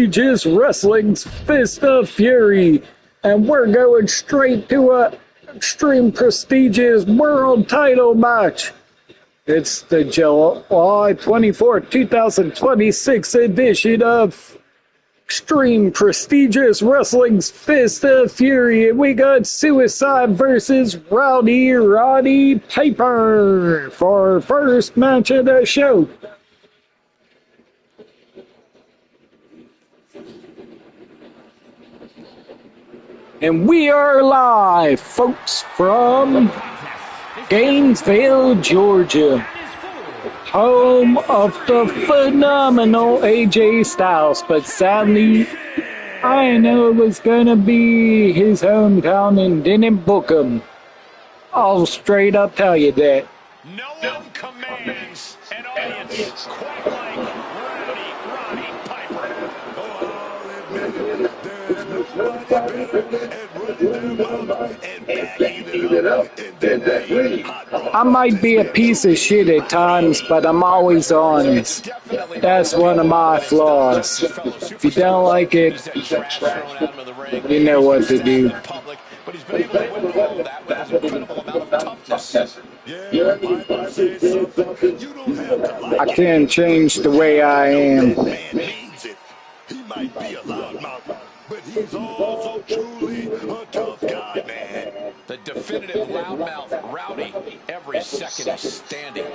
prestigious wrestling's Fist of Fury. And we're going straight to a extreme prestigious world title match. It's the July 24th, 2026 edition of Extreme Prestigious Wrestling's Fist of Fury. And we got Suicide versus Roddy Piper for our first match of the show. And we are live, folks, from Gainesville, Georgia, home of the phenomenal AJ Styles. But sadly, I know it was gonna be his hometown and didn't book him. I'll straight up tell you that. No one commands an audience quite like Roddy Piper. I might be a piece of shit at times, but I'm always honest. That's one of my flaws. If you don't like it, you know what to do. I can't change the way I am. He might be a loudmouth, but he's also truly a tough guy, man. The definitive loudmouth, Rowdy, every second is standing.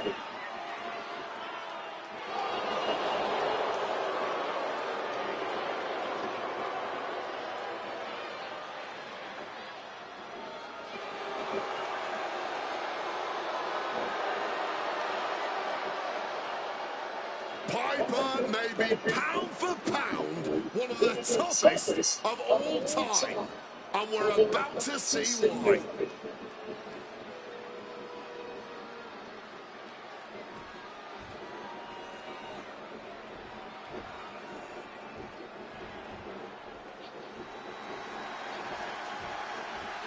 Piper may be pound for pound one of the toughest of all time, and we're about to see why.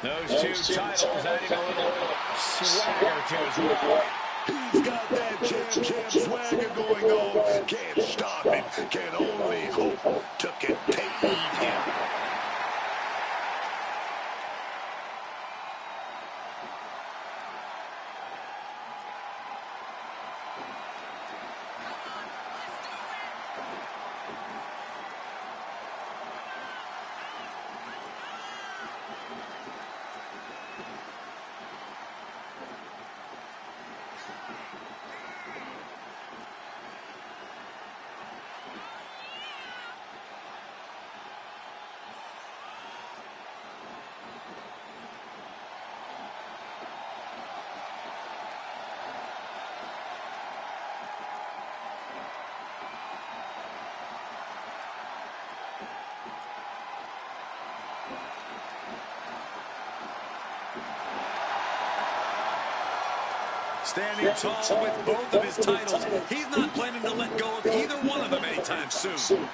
Those two titles adding a little swagger to his role. He's got that champ swagger going on. Can't stop him. Can only hope to contain him. Standing tall with both of his titles, he's not planning to let go of either one of them anytime soon.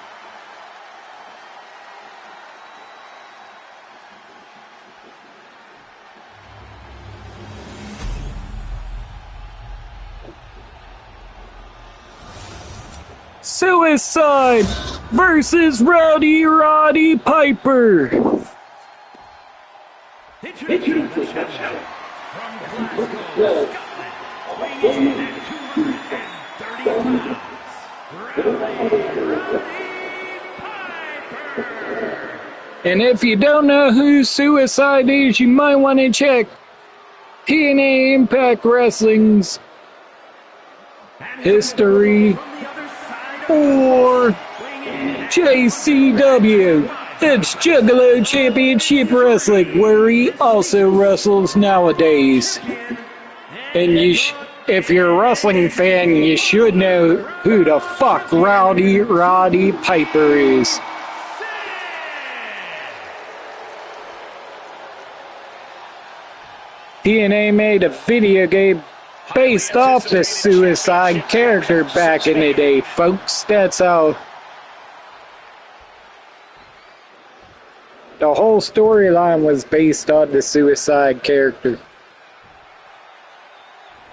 Suicide versus Roddy Piper. And if you don't know who Suicide is, you might want to check TNA Impact Wrestling's history or JCW. It's Juggalo Championship Wrestling, where he also wrestles nowadays. And if you're a wrestling fan, you should know who the fuck Roddy Piper is. TNA made a video game based off the Suicide character back in the day, folks. That's how the whole storyline was based on the Suicide character.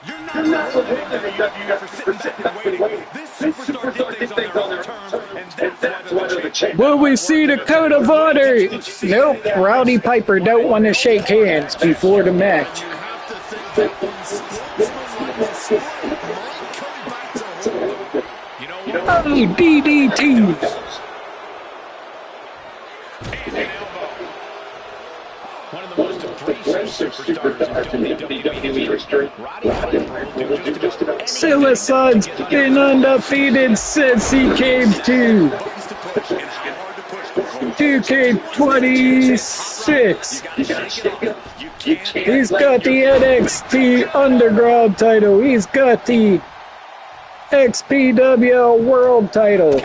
You're not eliminating WWE for sitting back and waiting. This superstar did things on their own terms, and that's why they're the Will we see the code of honor? Nope. Rowdy Piper don't want to shake hands before the match. Oh, DDT. One of the most abrasive superstars in WWE history. Roddy Piper will do just about anything. Suicide's been undefeated since he came to Wwe2k26. He's got the NXT Underground title. He's got the XPW World title.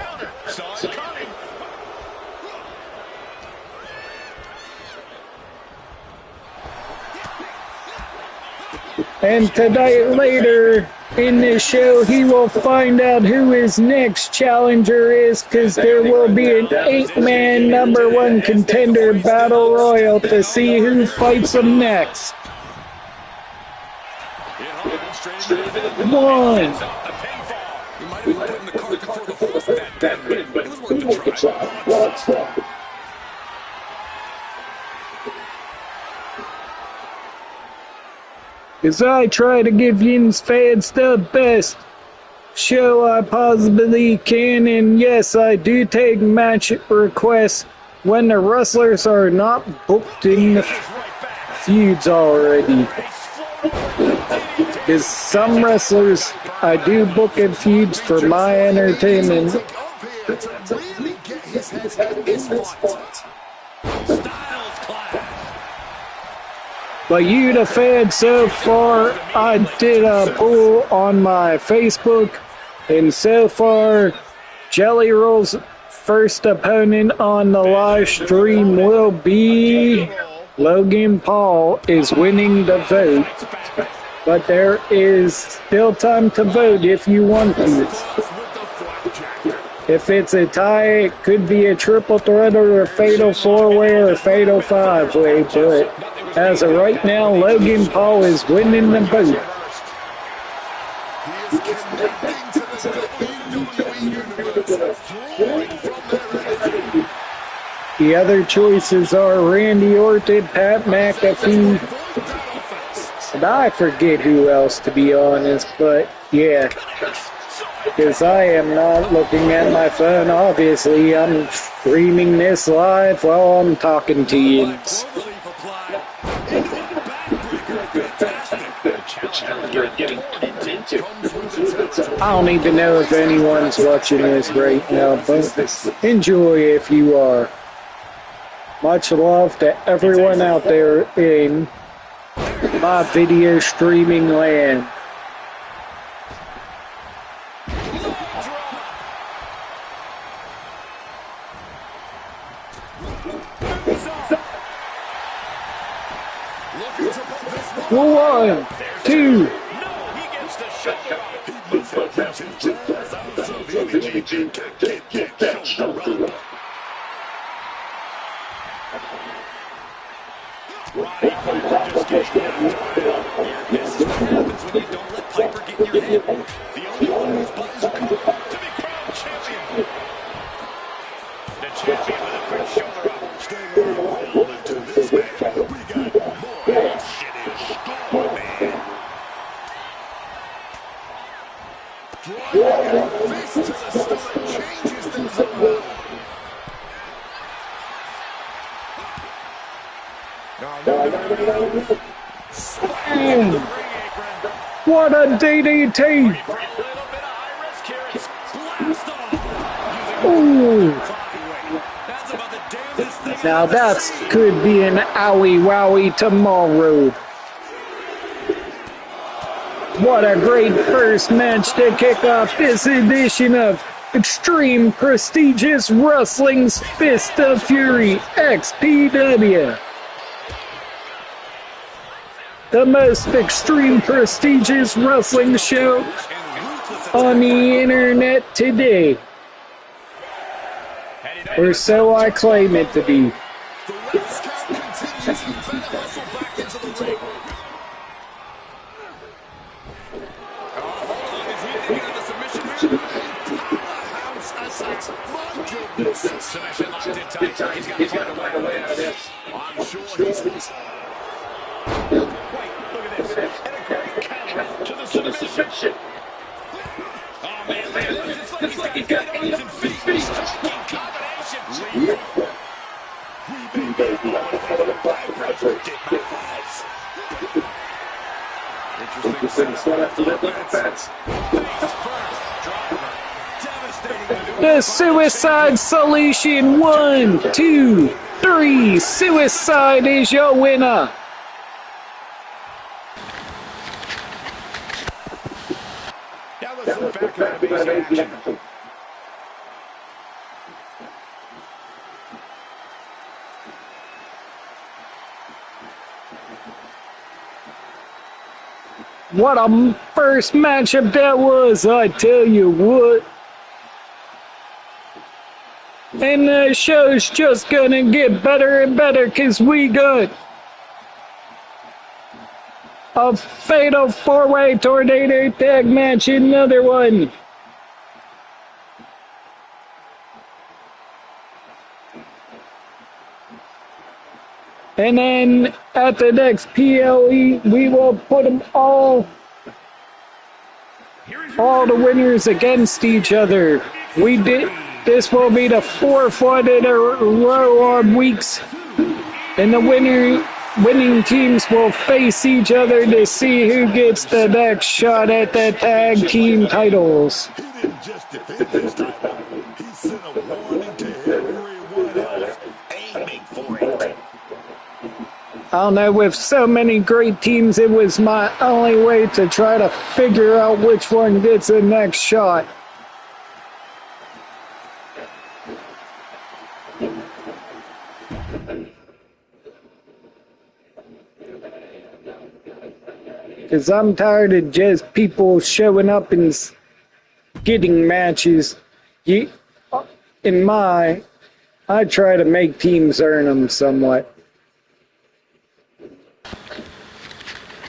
And tonight, later in this show, he will find out who his next challenger is, because there will be an 8-man #1 contender battle royal to see who fights him next. 1. As I try to give Yin's fans the best show I possibly can, and yes, I do take match requests when the wrestlers are not booked in the feuds already. Because some wrestlers I do book in feuds for my entertainment. But you, the fans, so far, I did a poll on my Facebook, and so far, Jelly Roll's first opponent on the live stream will be Logan Paul is winning the vote. But there is still time to vote if you want to. If it's a tie, it could be a triple threat or a fatal 4-way or a fatal 5-way, but as of right now, Logan Paul is winning the vote. The other choices are Randy Orton, Pat McAfee, and I forget who else, to be honest, but yeah. Because I am not looking at my phone, obviously. I'm streaming this live while I'm talking to you. I don't even know if anyone's watching this right now, but enjoy if you are. Much love to everyone out there in my video streaming land. One, two. Roddy Piper just getting knocked around. This is what happens when you don't let Piper get in your head. The only one whose buttons are covered to be crowned champion. The champion with a quick shoulder up. Staying well into this match. We got more shit in store, man. Driving a fist to the stomach changes things up. What a DDT! Ooh. Now that could be an owie wowie tomorrow. What a great first match to kick off this edition of Extreme Prestigious Wrestling's Fist of Fury XPW. The most extreme prestigious wrestling show on the internet today. Or so I claim it to be. Submission locked in tight. He's got to find a way out of this. I'm sure he's... Wait, look at this. And a great counter to the submission. Oh, man, look at this. It's like he's got arms and feet. Striking combination. We may be on the back. Get my eyes. Interesting setup for the defense. Face first. Driver. Devastating maneuver. The suicide solution. 1, 2, 3. Suicide is your winner. Now let's look back at the amazing action. What a first matchup that was, I tell you what. And the show's just gonna get better and better because we got a fatal four-way tornado tag match, another one. And then at the next PLE, we will put them all the winners against each other. This will be the fourth one in a row on weeks, and the winning teams will face each other to see who gets the next shot at the tag team titles. He didn't just defend his title. He sent a warning to everyone else aiming for it. I don't know, with so many great teams, it was my only way to try to figure out which one gets the next shot. Because I'm tired of just people showing up and getting matches. I try to make teams earn them somewhat.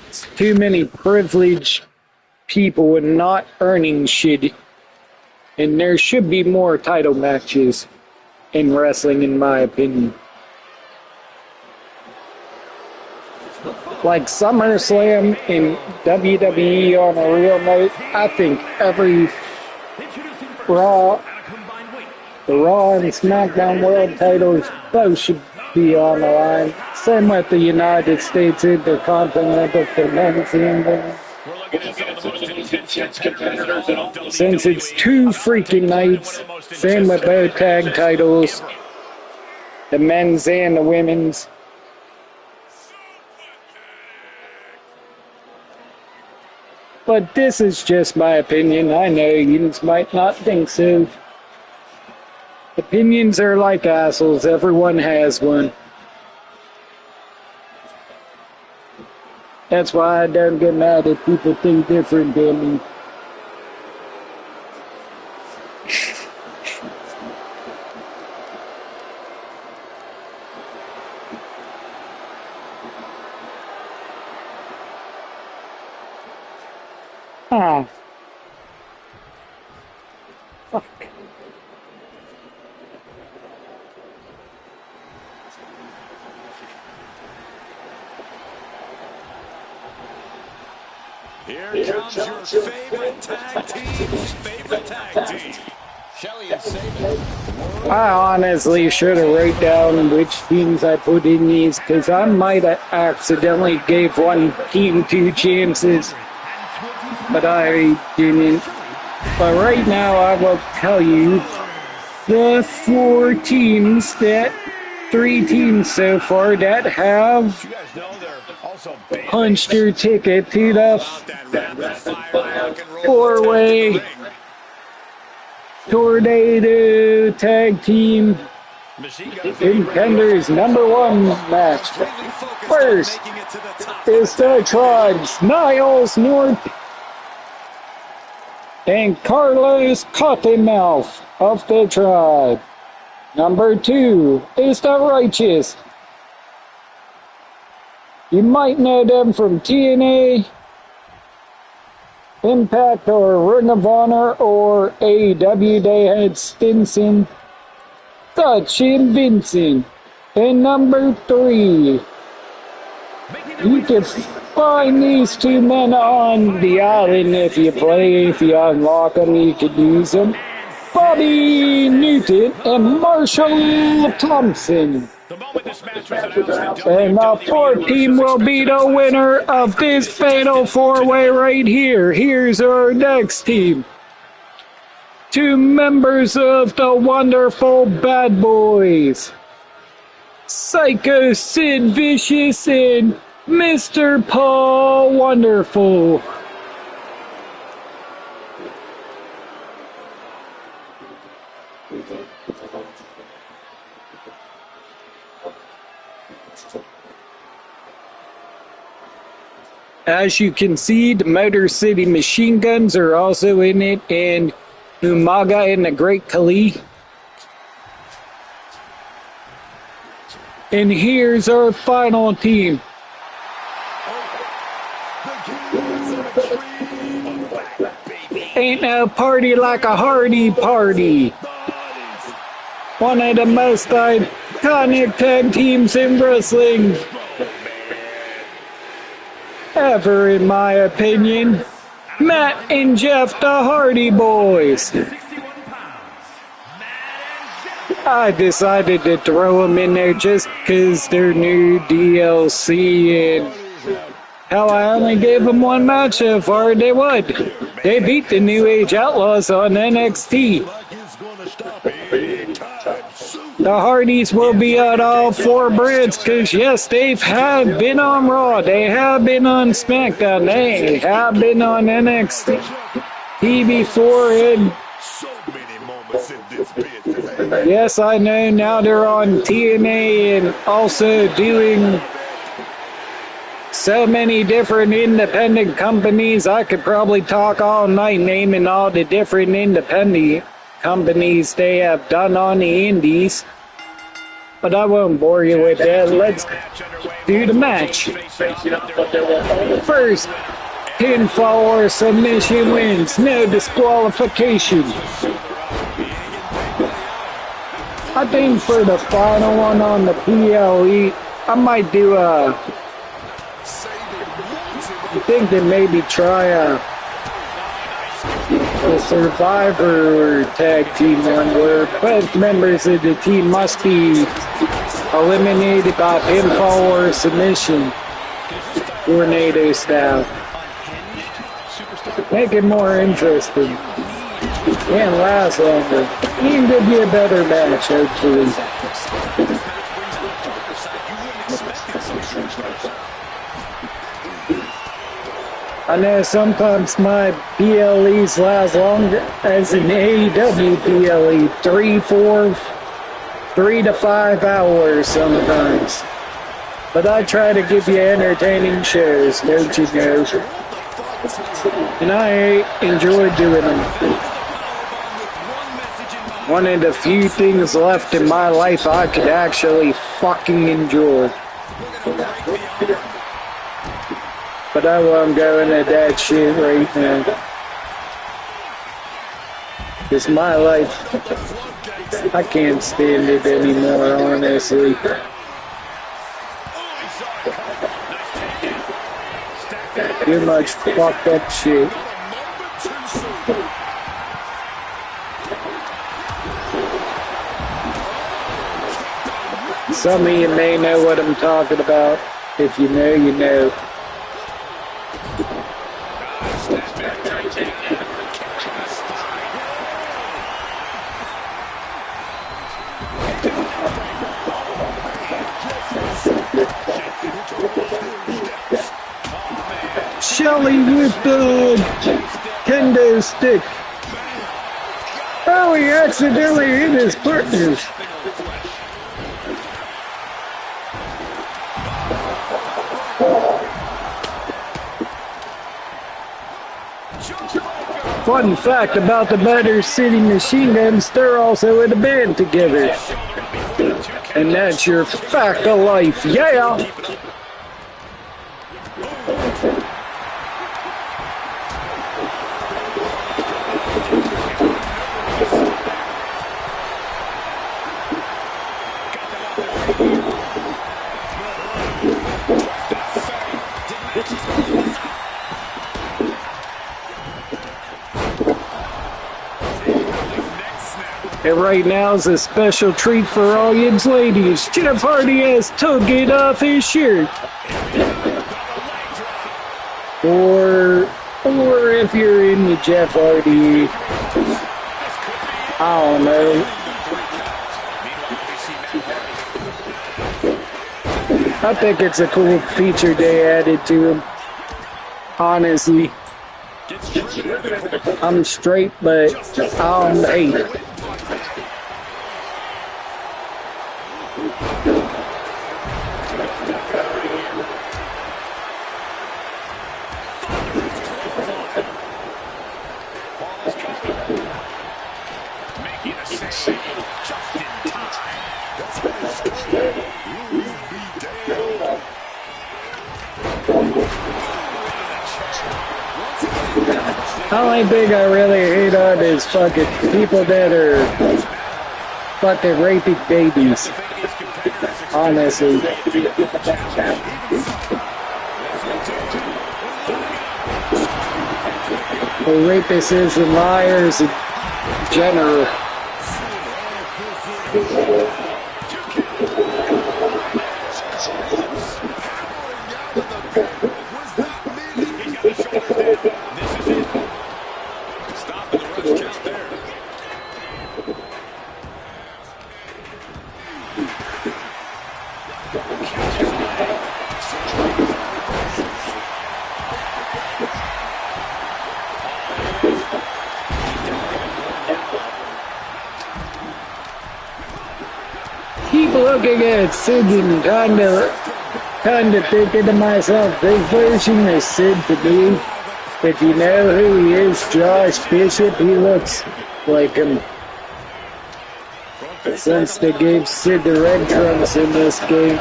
It's too many privileged people and not earning shit. And there should be more title matches in wrestling, in my opinion. Like SummerSlam in WWE on a real note, I think every the Raw and SmackDown World titles both should be on the line. Same with the United States Intercontinental for men's and women's. Since it's two freaking nights, same with both tag titles, the men's and the women's. But this is just my opinion. I know you might not think so. Opinions are like assholes. Everyone has one. That's why I don't get mad if people think different than me. Ah. Fuck. Here comes your favorite tag team's favorite tag team. Shelly and Saban. I honestly should have wrote down which teams I put in these, because I might have accidentally gave one team 2 chances, but I didn't. But right now I will tell you the 4 teams that 3 teams so far that have You guys know they're also big. punched their ticket to the 4-way tornado tag team contenders #1 match. First is the Tribes, Niles North and Carlos Cottonmouth of the Tribe. #2 is the Righteous. You might know them from TNA, Impact, or Ring of Honor, or AEW. They had stints in Dutch and Vincent. And number 3. You can find these two men on the island if you play. If you unlock them, you can use them. Bobby Newton and Marshall Thompson. And the fourth team will be the winner of this fatal 4-way right here. Here's our next team. 2 members of the wonderful Bad Boys. Psycho Sid Vicious and Mr. Paul Wonderful. As you can see, the Motor City Machine Guns are also in it, and Umaga and the Great Khali. And here's our final team. Ain't no party like a Hardy Party. One of the most iconic tag teams in wrestling ever, in my opinion. Matt and Jeff, the Hardy Boys. I decided to throw them in there just because they're new DLC, and hell, I only gave them one match so far. They would. They beat the New Age Outlaws on NXT. The Hardys will be on all 4 brands because, yes, they have been on Raw. They have been on SmackDown. They have been on NXT before, and yes, I know now they're on TNA and also doing so many different independent companies. I could probably talk all night naming all the different independent companies they have done on the indies, but I won't bore you with that. Let's do the match. First, pinfall or submission wins, no disqualification. I think for the final one on the PLE, I might do I think that maybe try a Survivor tag team one where both members of the team must be eliminated by pinfall or submission, tornado style. Make it more interesting and last longer. Even could be a better match, hopefully. I know sometimes my PLEs last longer as an AEW PLE, 3 to 5 hours sometimes. But I try to give you entertaining shows, don't you know? And I enjoy doing them. One of the few things left in my life I could actually fucking enjoy. But I won't go into that shit right now. It's my life. I can't stand it anymore, honestly. Too much fucked up shit. Some of you may know what I'm talking about. If you know, you know. Shelly with the kendo stick. Oh, he accidentally hit his partners. Fun fact about the Motor City Machine Guns, they're also in a band together. And that's your fact of life, yeah! And right now is a special treat for all you ladies. Jeff Hardy has took it off his shirt. Or if you're into Jeff Hardy, I don't know. I think it's a cool feature they added to him. Honestly, I'm straight, but I'm 8. The only thing I really hate on is fucking people that are fucking raping babies. Honestly. The rapists and liars in general. Keep looking at Sid and kinda thinking to myself, this version is Sid to me. If you know who he is, Josh Bishop, he looks like him. Since they gave Sid the red trunks in this game.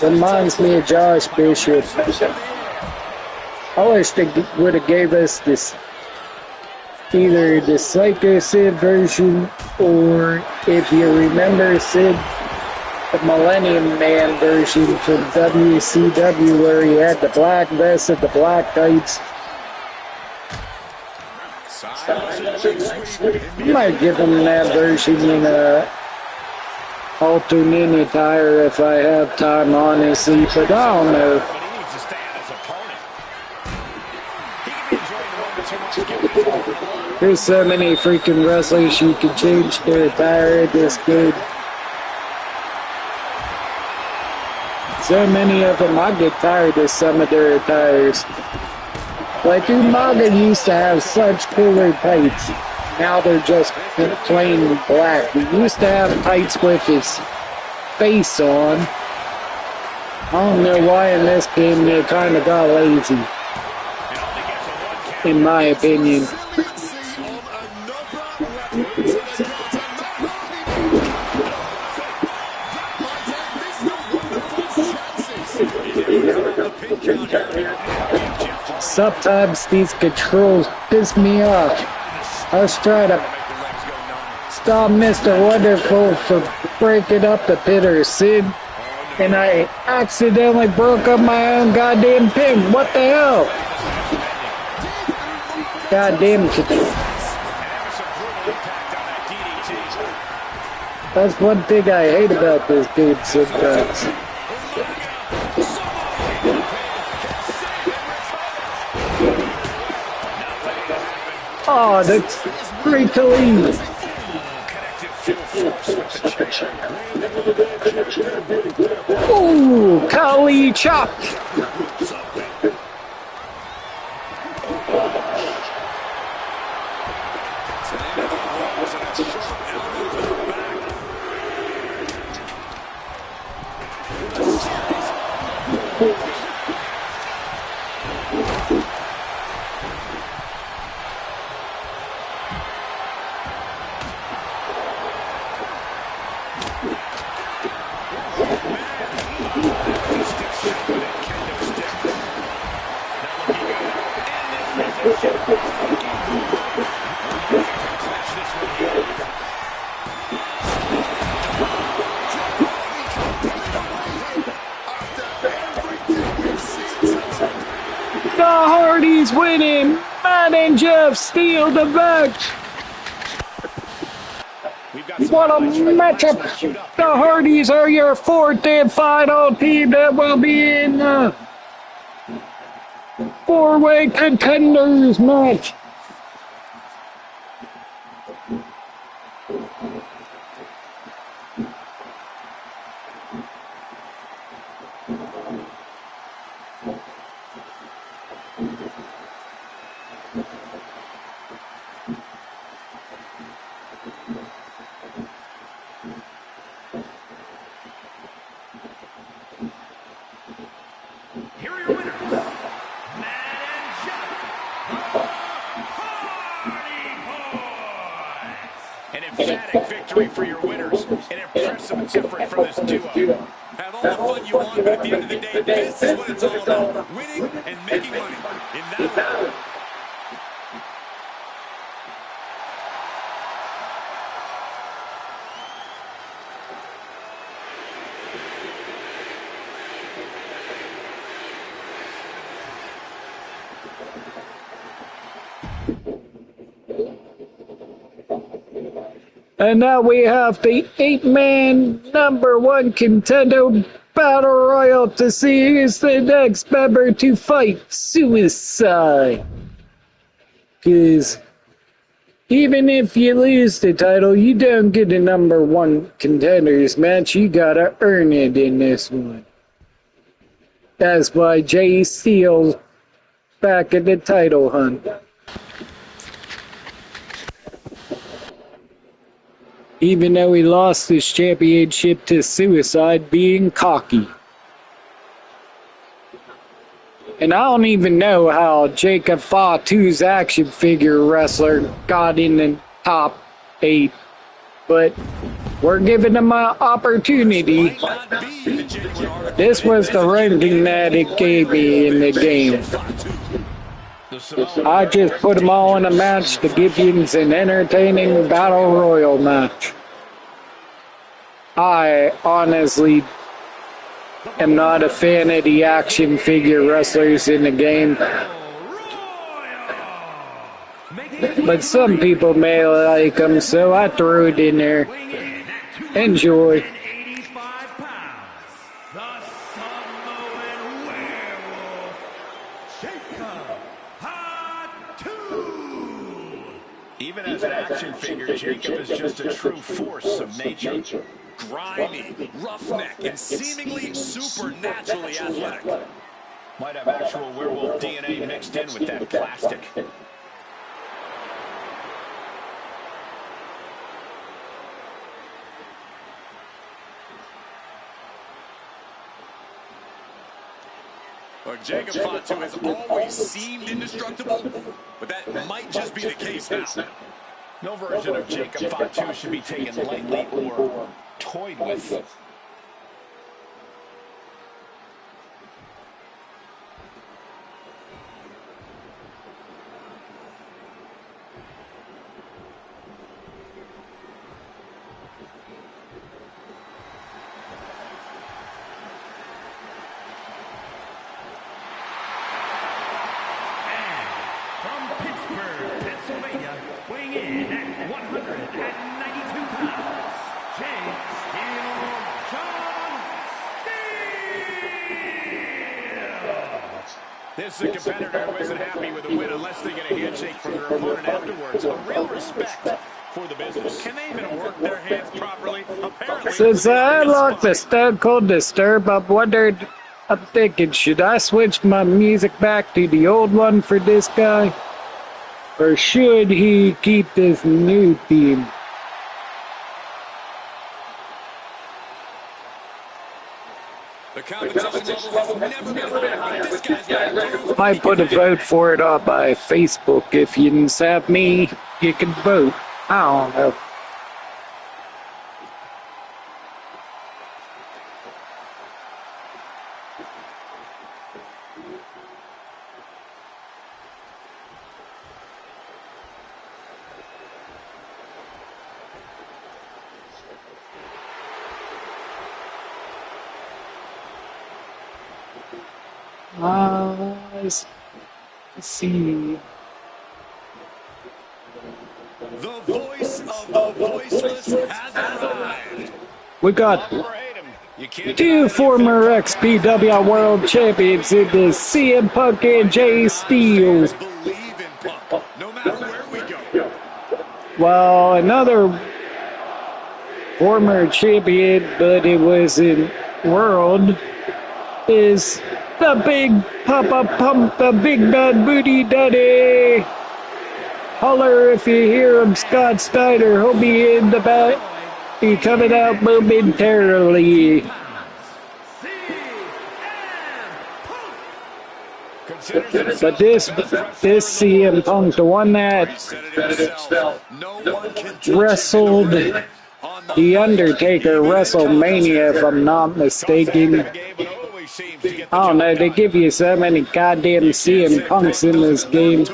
Reminds me of Josh Bishop. I wish they would have gave us this, either the Psycho Sid version, or if you remember Sid, the Millennium Man version from WCW, where he had the black vest and the black tights. I might give him that version in a alternate attire if I have time, honestly, but I don't know. There's so many freaking wrestlers you can change their attire this good. So many of them, I get tired of some of their attires. Like Umaga used to have such cooler tights. Now they're just plain black. He used to have tights with his face on. I don't know why in this game they kind of got lazy. In my opinion. Sometimes these controls piss me off. I was trying to stop Mr. Wonderful from breaking up the pitter, Sid, and I accidentally broke up my own goddamn pin. What the hell? Goddamn control. That's one thing I hate about this game sometimes. Oh, that's great to leave. Ooh, Kali chop. Hardys winning. Matt and Jeff steal the match. What a matchup. The Hardys are your fourth and final team that will be in the four-way contenders match. Emphatic victory for your winners. An impressive effort from this duo. Have all the fun you want, but at the end of the day, this is what it's all about. Winning and making money. In that order. And now we have the 8-man #1 contender battle royal to see who's the next member to fight Suicide. Because even if you lose the title, you don't get a #1 contenders match. You gotta earn it in this one. That's why Jay Steele's back in the title hunt. Even though he lost his championship to Suicide, being cocky. And I don't even know how Jacob Fatu's action figure wrestler got in the top 8, but we're giving him an opportunity. This was the ranking that it gave me in the game. I just put them all in a match to give you an entertaining battle royal match. I honestly am not a fan of the action figure wrestlers in the game, but some people may like them, so I threw it in there. Enjoy. Even as an action figure, Jacob is just a true force of nature. Grimy, roughneck, and seemingly supernaturally athletic. Might have actual werewolf DNA mixed in with that plastic. Well, Jacob Fatu has always seemed indestructible, but that might just be the case now. No version of Jacob Fatu should be taken lightly or toyed with. This is a competitor who isn't happy with the win unless they get a handshake from their opponent afterwards. A real respect for the business. Can they even work their hands properly? Apparently. Since I unlocked the Stone Cold Disturb, I'm thinking, should I switch my music back to the old one for this guy? Or should he keep this new theme? The competition level has never been higher, but this guy's got I put a vote for it on my Facebook. If you didn't have me, you can vote. I don't know. Let's see. The voice of the voiceless has arrived. We got two former XPW World Champions in the CM Punk and Jay Steel. Believe in Punk, no matter where we go. Well, another former champion, but it was in World, is the Big Papa Pump, the Big Bad Booty Daddy. Holler if you hear him, Scott Steiner. He'll be in the back. Be coming out momentarily. But this CM Punk, the one that wrestled The Undertaker WrestleMania, if I'm not mistaken. I don't know, they give you so many goddamn CM Punks in this game.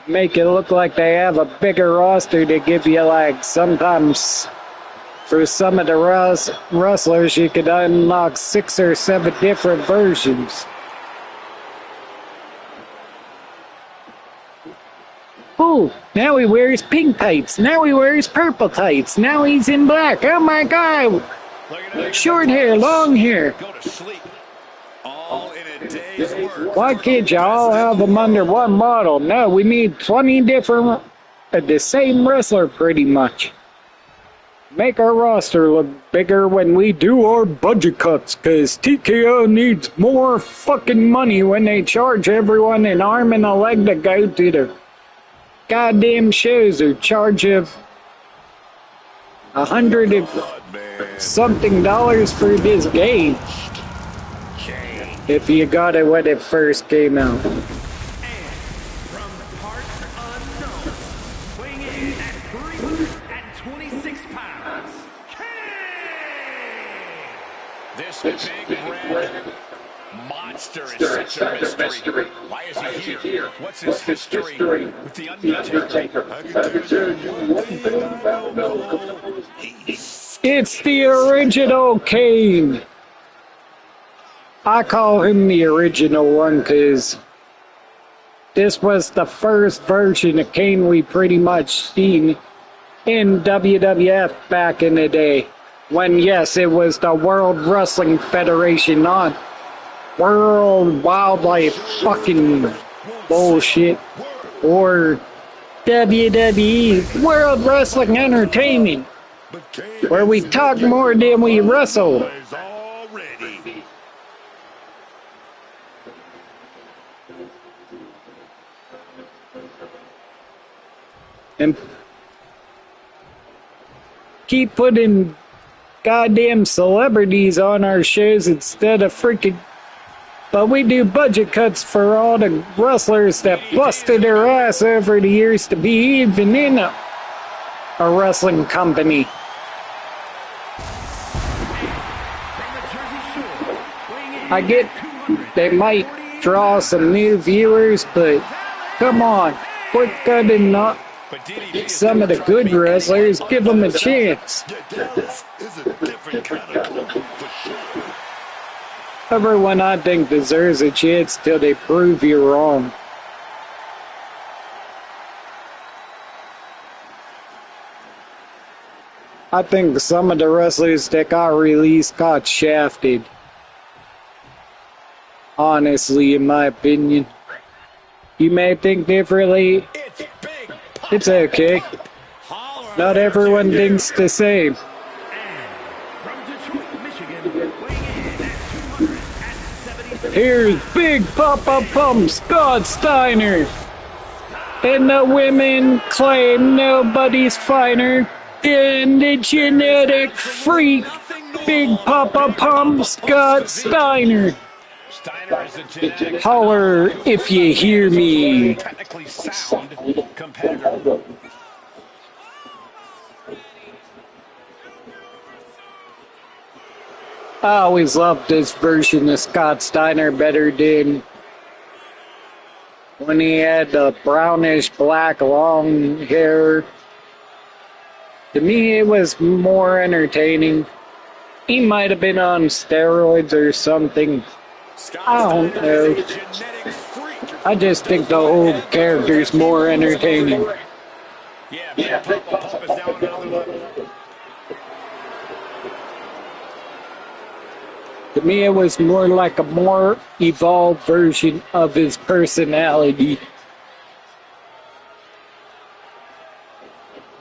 Make it look like they have a bigger roster to give you, like, sometimes for some of the wrestlers you could unlock 6 or 7 different versions. Oh, now he wears pink tights. Now he wears purple tights. Now he's in black. Oh my god! Short hair, long hair. Why can't you all have them under one model? No, we need 20 different of the same wrestler pretty much. Make our roster look bigger when we do our budget cuts, cause TKO needs more fucking money when they charge everyone an arm and a leg to go to the goddamn shows or charge of $100-something for this game. If you got it when it first came out. And from parts unknown, weighing in at 326 pounds, This big red monster is such a mystery. Why is he here? What's his history with the Undertaker? It's the original Kane. I call him the original one because this was the first version of Kane we pretty much seen in WWF back in the day. When, yes, it was the World Wrestling Federation, not World Wildlife fucking bullshit. Or WWE, World Wrestling Entertainment, where we talk more than we wrestle. And keep putting goddamn celebrities on our shows instead of freaking... But we do budget cuts for all the wrestlers that busted their ass over the years to be even in a wrestling company. I get they might draw some new viewers, but come on, quit cutting up some of the good wrestlers, give them a chance. Everyone I think deserves a chance till they prove you wrong. I think some of the wrestlers that got released got shafted. Honestly, in my opinion. You may think differently. It's okay. Not everyone thinks the same. Here's Big Papa Pump Scott Steiner. And the women claim nobody's finer than the genetic freak Big Papa Pump Scott Steiner. Holler if you hear me. Technically sound competitor. I always loved this version of Scott Steiner better than when he had the brownish black long hair. To me, it was more entertaining. He might have been on steroids or something. I don't know. I just think the whole character's more entertaining. Yeah, Pump is now on another level. To me, it was more like a more evolved version of his personality.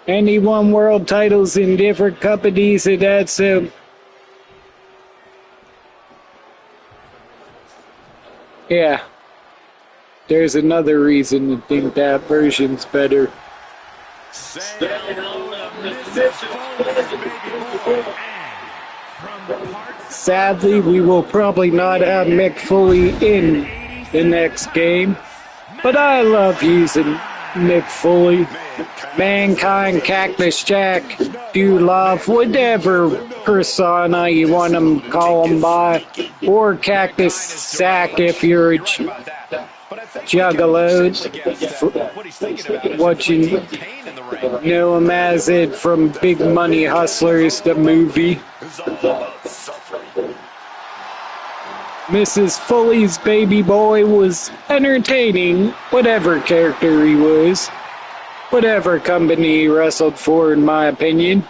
And he won world titles in different companies, and that's yeah. There's another reason to think that version's better. Sadly, we will probably not have Mick Foley in the next game, but I love using Mick Foley. Mankind, Cactus Jack, Love, whatever persona you want to call him by, or Cactus Sack if you're a juggalo, what you know him as it from Big Money Hustlers, the movie. Mrs. Foley's baby boy was entertaining, whatever character he was. Whatever company he wrestled for, in my opinion.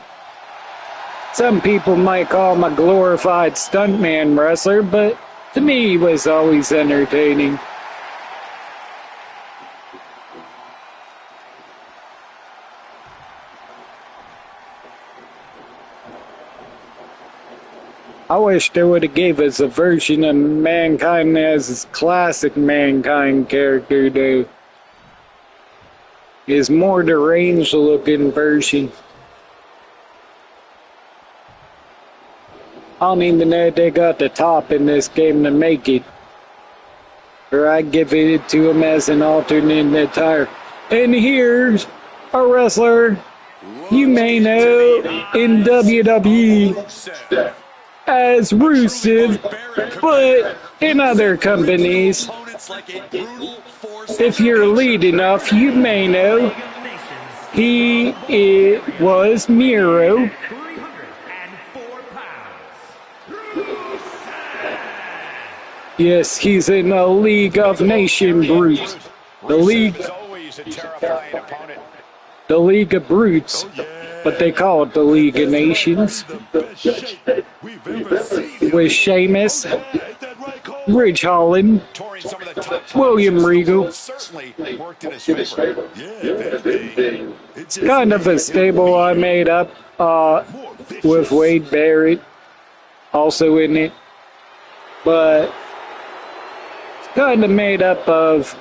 Some people might call him a glorified stuntman wrestler, but to me he was always entertaining. I wish they would have gave us a version of Mankind as his classic Mankind character, though. His more deranged looking version. I don't even know if they got the top in this game to make it. Or I'd give it to him as an alternate attire. And here's a wrestler you may know in WWE as Rusev, but in other companies, if you're lead enough, you may know he was Miro. Yes, he's in the League of Nation Brutes. The League of Brutes, but they call it the League of Nations. With Sheamus, Ridge Holland, William Regal. It's kind of a stable I made up with Wade Barrett also in it, but it's kind of made up of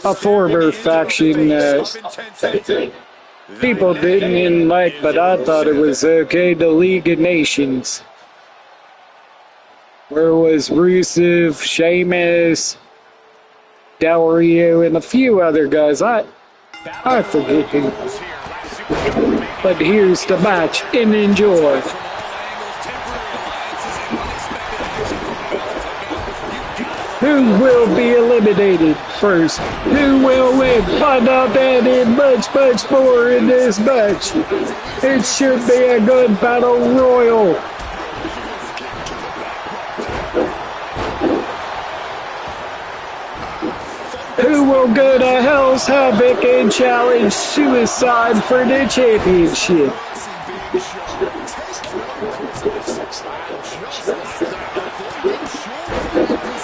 a former faction that people didn't like, but I thought it was okay, the League of Nations. Where was Rusev, Sheamus, Del Rio, and a few other guys. I forget who. But here's the match, and enjoy. Who will be eliminated first? Who will win? Find out that and much more in this match. It should be a good battle royal. Who will go to Hell's Havoc and challenge Suicide for the championship?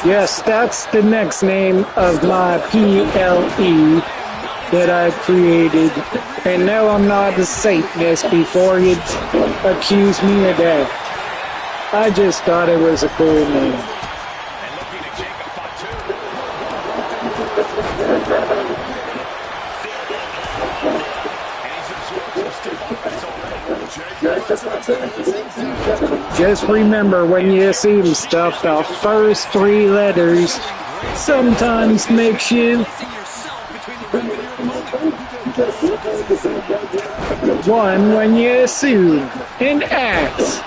Yes, that's the next name of my PLE that I created. And no, I'm not a Satanist before you accuse me of that. I just thought it was a cool name. Just remember, when you assume stuff, the first three letters sometimes makes you one when you assume and act.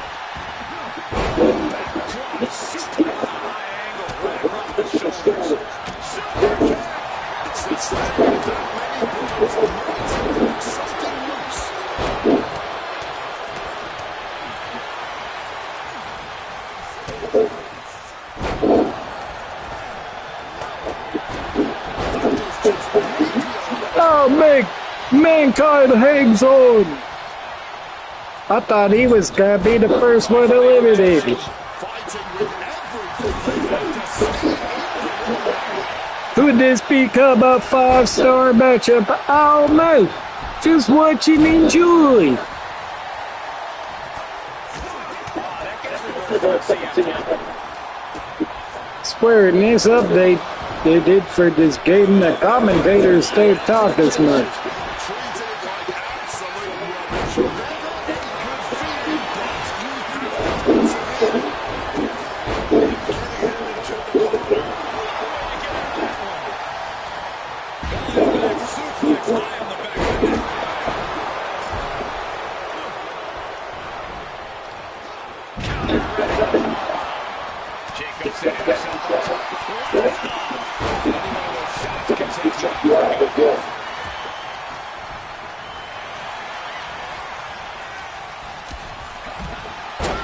Mankind hangs on. I thought he was gonna be the first one eliminated. Could this become a 5-star matchup? I don't know. Just watch and enjoy. Swear in this update they did for this game, the commentators don't talk as much.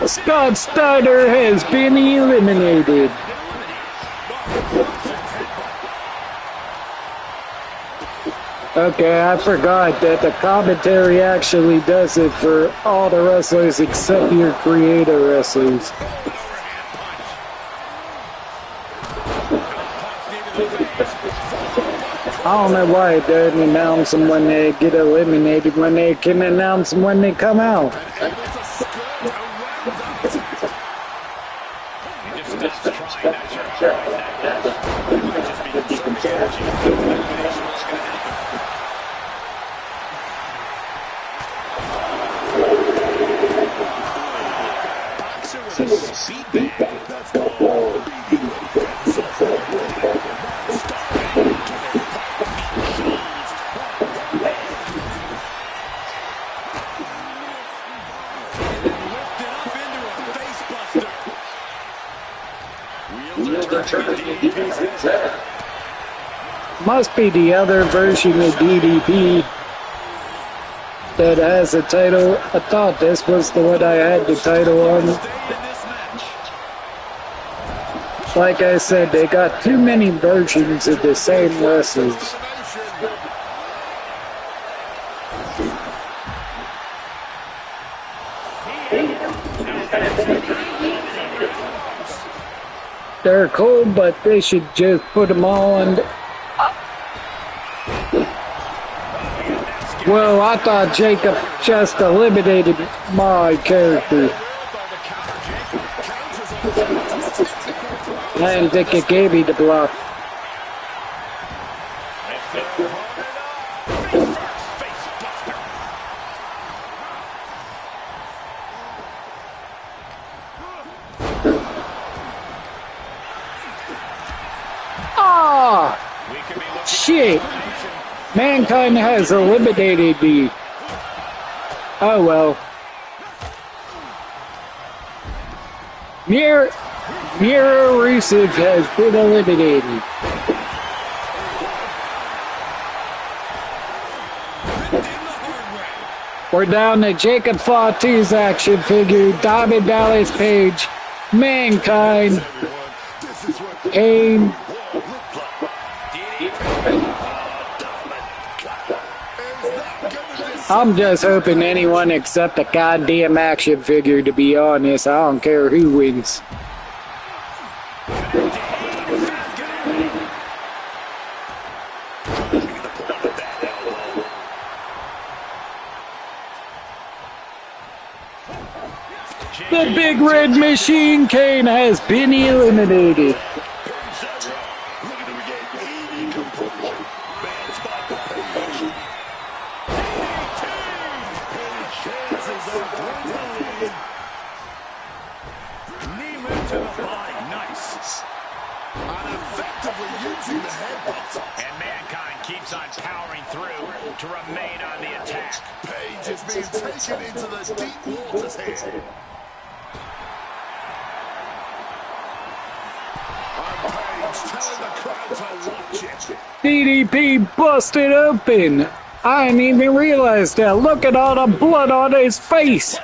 Scott Steiner has been eliminated. Okay, I forgot that the commentary actually does it for all the wrestlers except your creator wrestlers. I don't know why it doesn't announce them when they get eliminated, when they can announce them when they come out. Must be the other version of DDP that has a title. I thought this was the one I had the title on. Like I said, they got too many versions of the same wrestlers. They're cool, but they should just put them all on. Well, I thought Jacob just eliminated my character. I didn't think it gave me the block. Ah! Shit! Mankind has eliminated me. Oh well. Miro Rusev has been eliminated. We're down to Jacob Fatu's action figure, Diamond Dallas Page, Mankind, Kane. I'm just hoping anyone except a goddamn action figure, to be honest. I don't care who wins. The Big Red Machine Kane has been eliminated. And Mankind keeps on powering through to remain on the attack. Page is being taken into the deep waters here. Page telling the crowd to watch it. DDP busted open. I didn't even realize that. Look at all the blood on his face.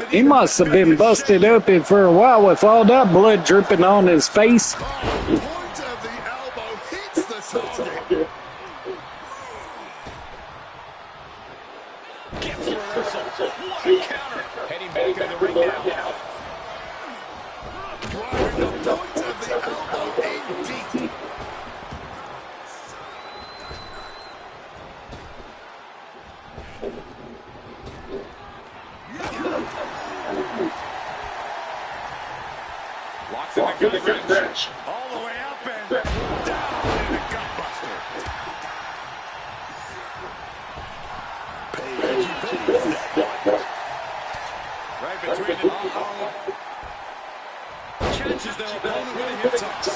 He must have been busted open for a while with all that blood dripping on his face. Point of the elbow hits the target. reversal. What a counter. Heading back into the ring now. Driving the point of the elbow in deep. Locks in the gut wrench. All the way up and down in the gut buster. Right between the catches their opponent with a hip toss.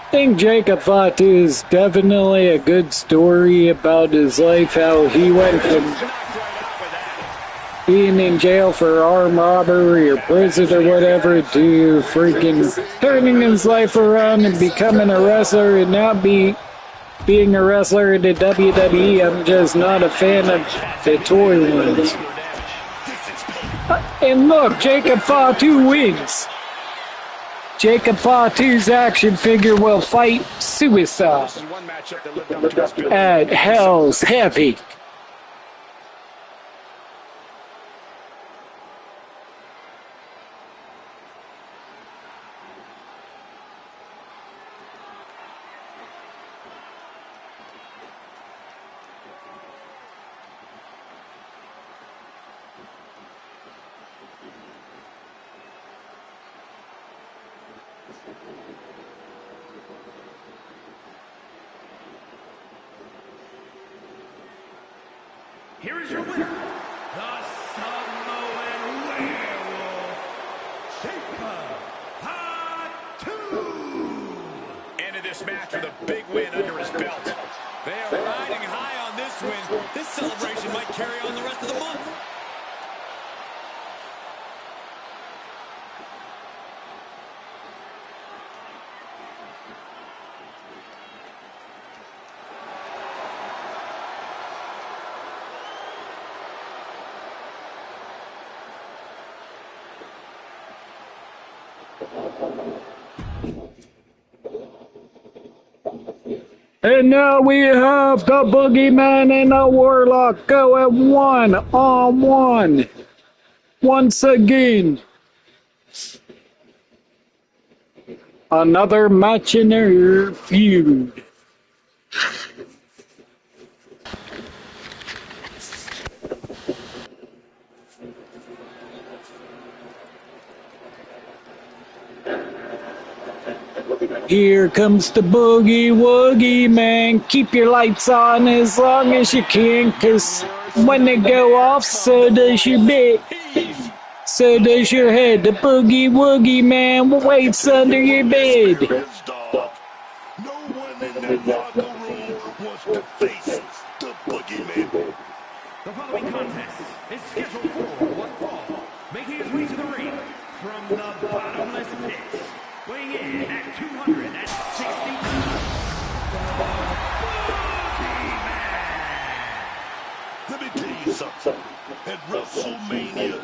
I think Jacob Fatu is definitely a good story about his life, how he went from being in jail for armed robbery or prison or whatever to freaking turning his life around and becoming a wrestler and now being a wrestler in the WWE. I'm just not a fan of the toy ones. And look, Jacob Fatu wins. Jacob Fatu's action figure will fight Suicide at Hell's Heavy. Here is your winner, the Samoan Werewolf, Jacob Fatu. Into this match with a big win under his belt. They are riding high on this win. This celebration might carry on the rest of the month. And now we have the Boogeyman and the Warlock going one-on-one. Once again. Another match in their feud. Here comes the Boogie Woogie Man. Keep your lights on as long as you can, cause when they go off, so does your bed. So does your head. The Boogie Woogie Man waits under your bed. No one in that locker room wants to face the Boogeyman. The following contest is scheduled for one fall, making his way to the ring from the bottomless pit, weighing in at 260 pounds, the Boogeyman. Let me tell you something. At WrestleMania,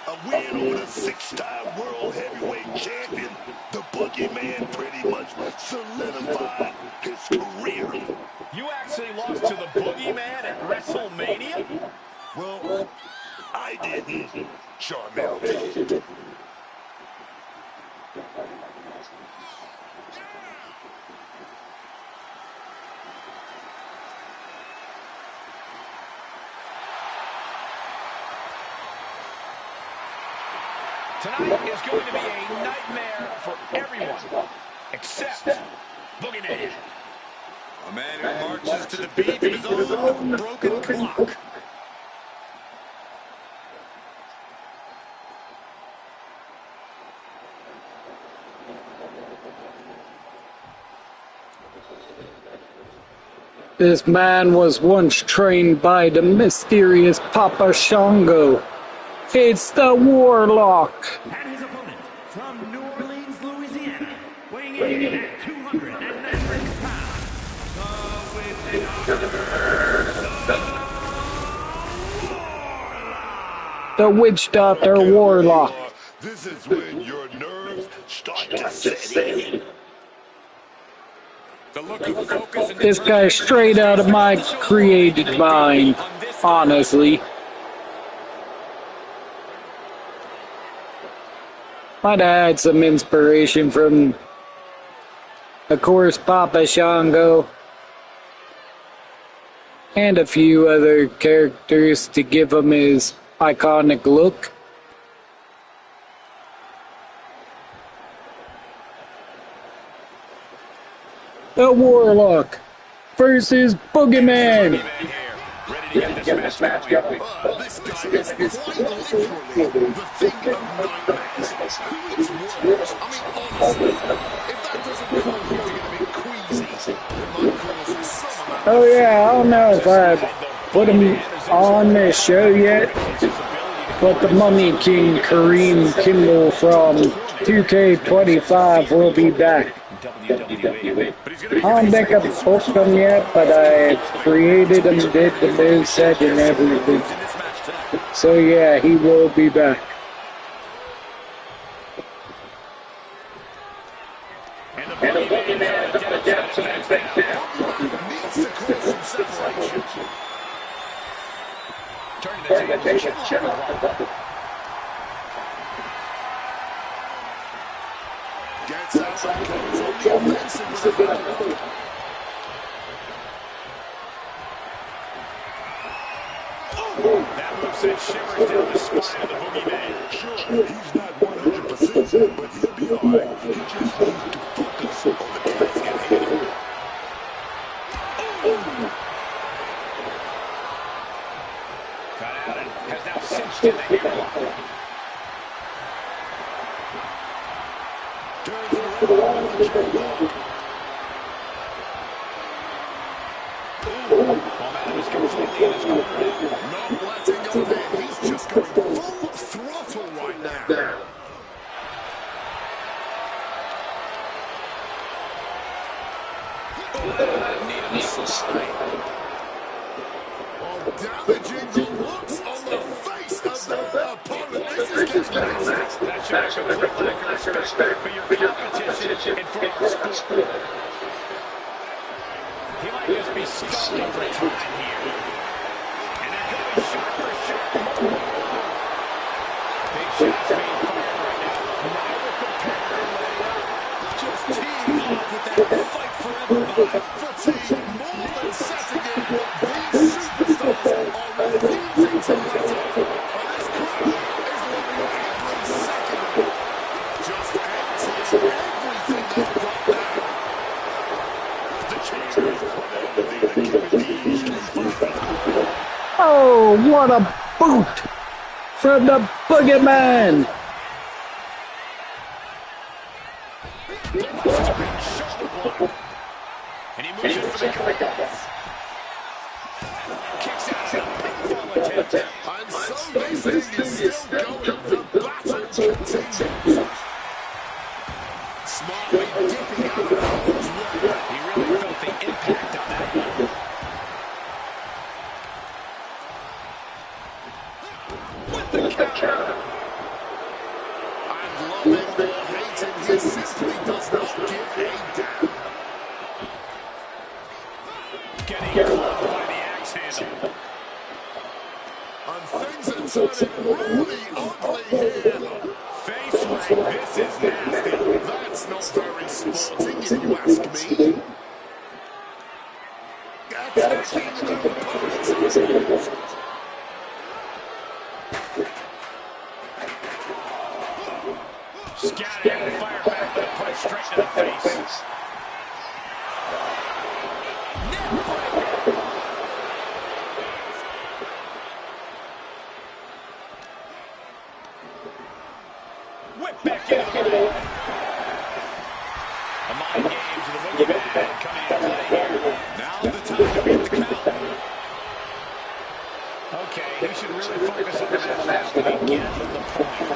a win over the six-time world heavyweight champion, the Boogeyman pretty much solidified his career. You actually lost to the Boogeyman at WrestleMania? Well, I didn't. Charmel did. Tonight is going to be a nightmare for everyone, except Boogeyman. A man who marches to the beat of his own broken clock. This man was once trained by the mysterious Papa Shango. It's the Warlock. And his opponent from New Orleans, Louisiana, weighing in at 296 pounds, the Witch Doctor The Witch Doctor Warlock. This is when your nerves start to set in. The look of focus and This guy's straight out of my created mind, honestly. Might have had some inspiration from, of course, Papa Shango and a few other characters to give him his iconic look. The Warlock versus Boogeyman. ready to get this match going. This guy is quite literally the thing of nightmares. Who is worse? I mean, honestly, if that doesn't cause you to get a bit queasy, it might cause some amount. Oh yeah, I don't know if I put him on this show yet, but the Mummy King Kareem Kimball from 2K25 will be back. I don't think I've booked him yet, but I created him, did the moveset and everything. So yeah, he will be back. Gets out and goes on the offensive with a handle. That move sent shivers down the spine of the Boogeyman. Sure, he's not 100%, but he'll be alright. He just needs to focus on the task at hand. Cut out and has now cinched in the hairline. Turns it around with a jump. Momentum is completely in his corner now. Not letting up there. He's just going full throttle right now. Needed a slide. Oh, damaging the looks on the face of their opponent. This is getting nasty. That shows a great lack of respect for your competition and for our sport. He might just be stalling for time here. And they're going shot for shot. Big shots being fired right now. Neither competitor letting up. Just teeing off with that fight forever vibe. Fatigue more than setting in. These superstars are refusing to let up. And this crowd is loving every second of it. Just emptying everything they've got now. The cheers for Oh, what a boot from the Boogeyman. And he moves it for the cover. Kicks out a pinfall attempt. And so this thing is still going. The battle continues. Smartly dipping out of harm's way. He really felt the impact on that one. With the counter. And loving or hating, he simply does not give a damn. Getting caught by the axe handle. And things are turning really ugly here. Face ring, this is nasty. That's not very sporting, if you ask me. Attacking the opponent's Scattered and fired back with a punch straight to the face. Whip back into the ring. The mind games of the Boogeyman coming into play here. Now's the time to beat the count. Okay, he should really focus on that last begin with the point.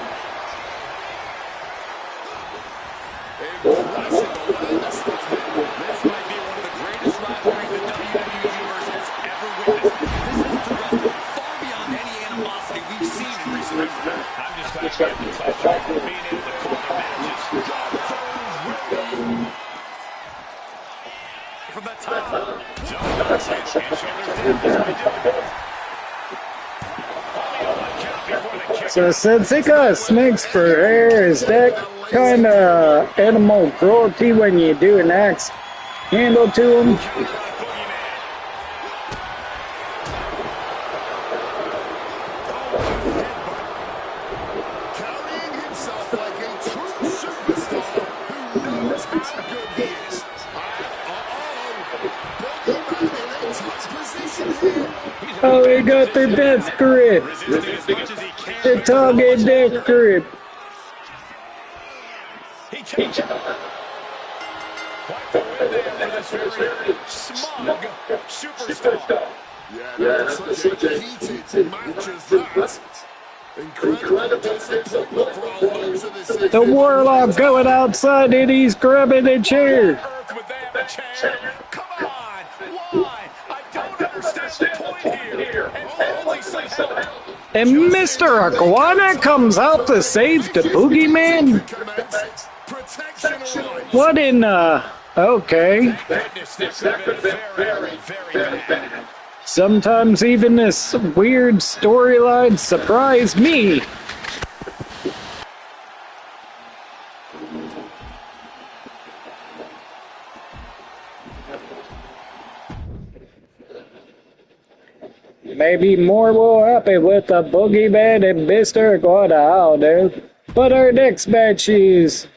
impressive awareness from him. This might be one of the greatest rivalries the WWE Universe has ever witnessed. This has progressed far beyond any animosity we've seen in recent history. I'm just glad you have the pleasure of being able to call their matches. from the top. Jump knocks it, and shoulders down. That's what we do. So since they got snakes for hair, is that kind of animal cruelty when you do an axe handle to them? Carrying himself like a true superstar who knows how good he is. Boogeyman in a tough position here. Oh, they got their death grip. They're target death grip. He takes it. Quite the win there for this very smug superstar. Yeah, such a heated match as that. Incredible discipline for a loser this season. The Warlock going outside and he's grabbing a chair. Earth would they have a chair? Come on! Why? I don't understand the point here. And only some help. And Mr. Iguana comes out to save the Boogeyman? What in okay. Goodness, this could have been very, very bad. Sometimes even this weird storyline surprised me. Maybe more will happen with the Boogeyman and Mr. Iguana, I don't know. But our next match is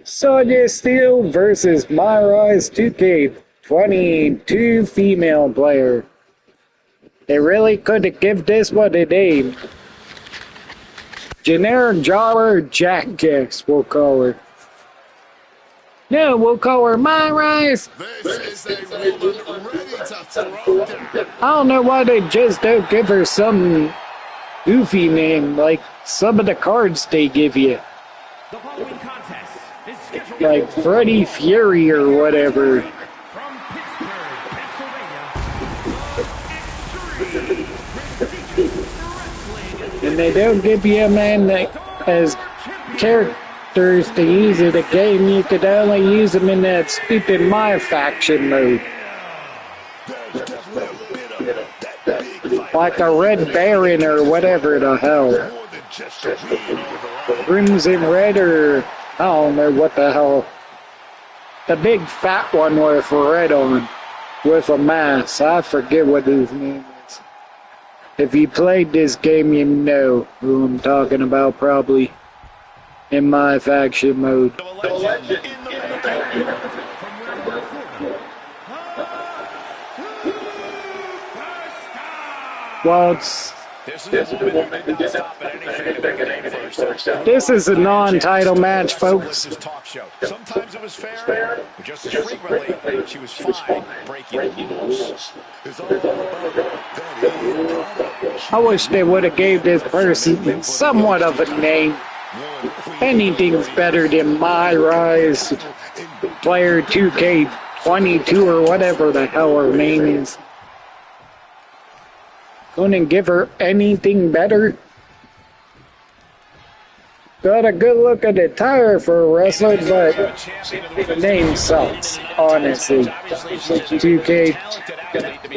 Sonya Steele versus Wwe2k26 female player. They really could have given this one a name. Generic jobber jackass, we'll call her. No, we'll call her My Rise. This is a woman ready to throw down. I don't know why they just don't give her some goofy name like some of the cards they give you. The following contest is scheduled Like Freddie Fury or whatever. from Pittsburgh, Pennsylvania. And they don't give you a man that has characters to use in the game. You could only use them in that stupid My Faction mode. There's definitely a bit of that big fight. Like a Red Baron or whatever the hell. More than just a win overall. Crimson Red or I don't know what the hell. The big fat one with red on. With a mask. I forget what his name is. If you played this game, you know who I'm talking about probably. In My Faction mode. The legend in the making. Well, it's, This is a woman who did not stop at anything to make a name for herself. this is a non-title match, folks. This talk show. Sometimes it was fair, but just as frequently, she was fine breaking the rules. It's all about that I wish they would have gave this person somewhat of a name. Anything's better than My Rise Player 2K22 or whatever the hell her name is. Couldn't give her anything better. Got a good look at the tire for a wrestler, but the name sucks, honestly. 2K,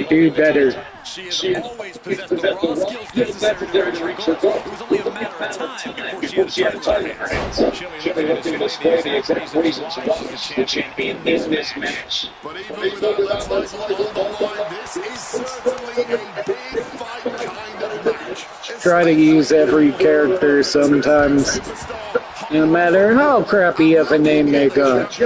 do better. She has always possessed the raw skills necessary to reach her goals. It was only a matter of time before she had a title in her hands. She'll be looking to display the exact reasons why she's the champion in this match. But even without the title on the line, this is certainly a big fight kind of match. Try to use every character sometimes, no matter how crappy of a name they got.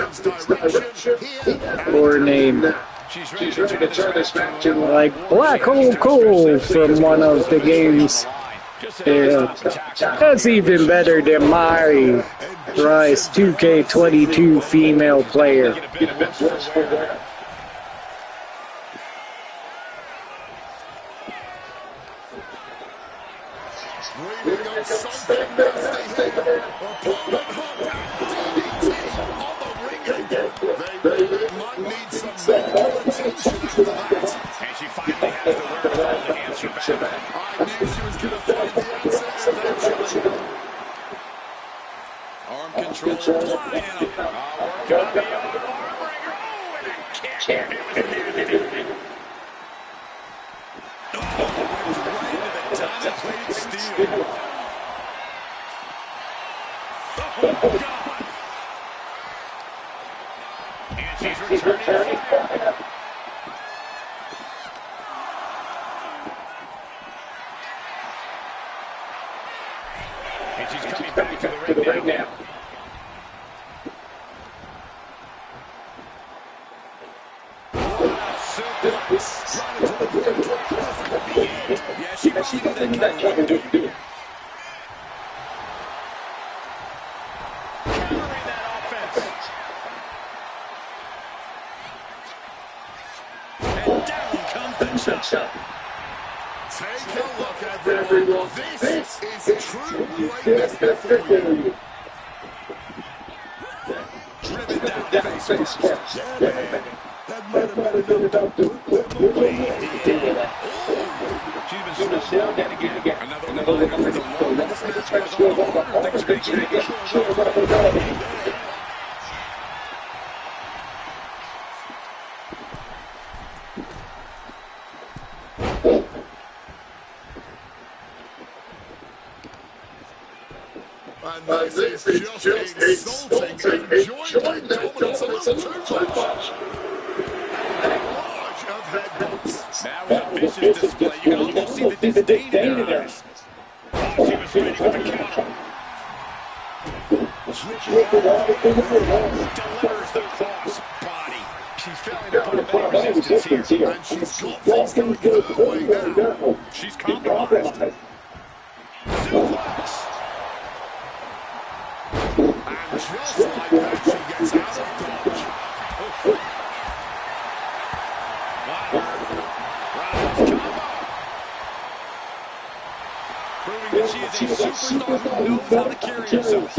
Or name. She's ready to turn this back to Like Black Hole Cool from one of the games. Yeah, that's even better than My Rise 2K22 female player. Waiting on something nasty here. Opponent hooked out. DDT on the ring apron. They might need some medical attention after that. And she finally has the wherewithal to answer back. I knew she was going to find the answer eventually. Arm control applying him. Working on the arm breaker. Oh, and a kick. It was nasty. Oh, went right into the diamond-plated steel. Oh, God. And she's returning fire. And she's coming back to the ring now. Suplex. Right into the ring. This could be it. Yeah, she really knew that kind of do. Countering that offense. And down comes the chop. Take a look, everyone. This is true greatness before you. Driven down face first. Yeah, man. That might have been enough to put them away. She's been slowed down again. Another leg for the low. This match goes on the harder. Things are going to get and this is just insulting and joint dominance a little too much. And a barrage of headbutts. That was a vicious display. You can almost see the disdain in her eyes. Oh, she was ready for the counter. Delivers the cross body. She's failing to put up any resistance here. And she's got things going her way now. She's compromised. Suplex. And just like that, she gets out of dodge. Proving that she is a superstar who knows how to carry herself.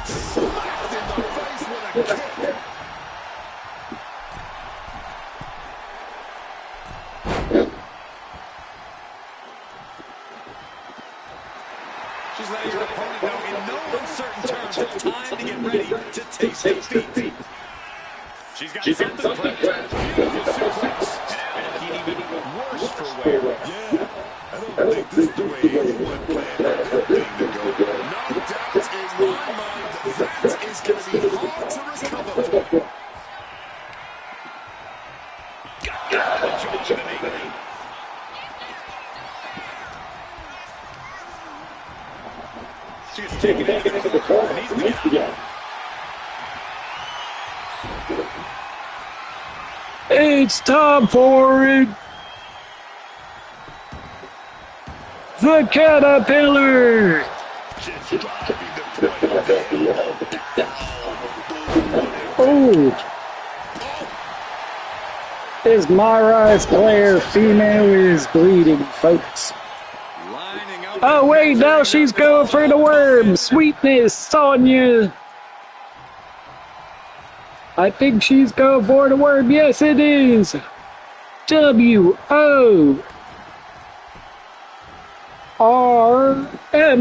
Smacked in the face with a kick. She's letting her opponent know in no uncertain terms it's time to get ready to taste defeat. She's got something planned. Beautiful suplex. And looking even worse for Wwe. Yeah, I don't think this is the way anyone planned for that thing to go. No doubt in my mind that is going to be hard to recover from. Got the jaw to the knee. She's taking it into the corner. Needs to get out. It's time for it. The Caterpillar. Oh. Is Mara's player female is bleeding, folks. Oh wait, now she's going for the worm. Sweetness, Sonya. I think she's going for the worm. Yes, it is. WORM. I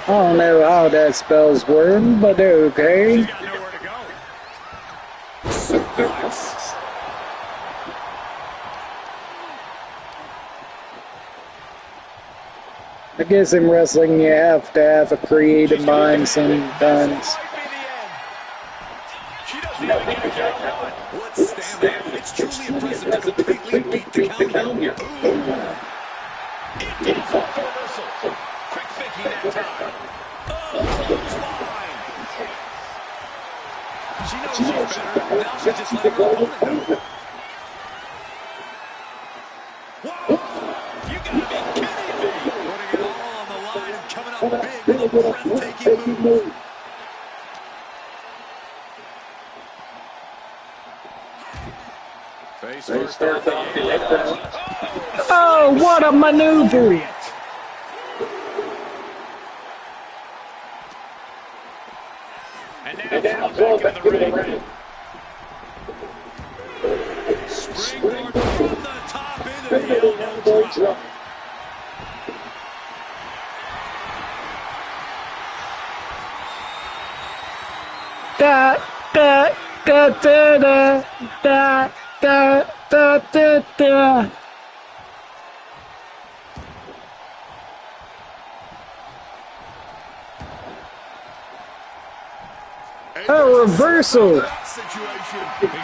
don't know how that spells worm, but okay. She's got nowhere to go. Suplex. I guess in wrestling you have to have a creative mind sometimes. She doesn't even get a count. What stamina. It's truly impressive to completely beat the count here. Ooh. It gets off the reversal. Quick thinking that time. Oh, clothesline. She knows she's better. Now she's just letting her opponent know. Whoa! You gotta be kidding me! Putting it all on the line and coming up big with a breathtaking move. Face first off the apron. Oh, what a maneuver! And now back into the ring. Springboard from the top into the elbow drop. Da da da da da da da da da da. A reversal. We've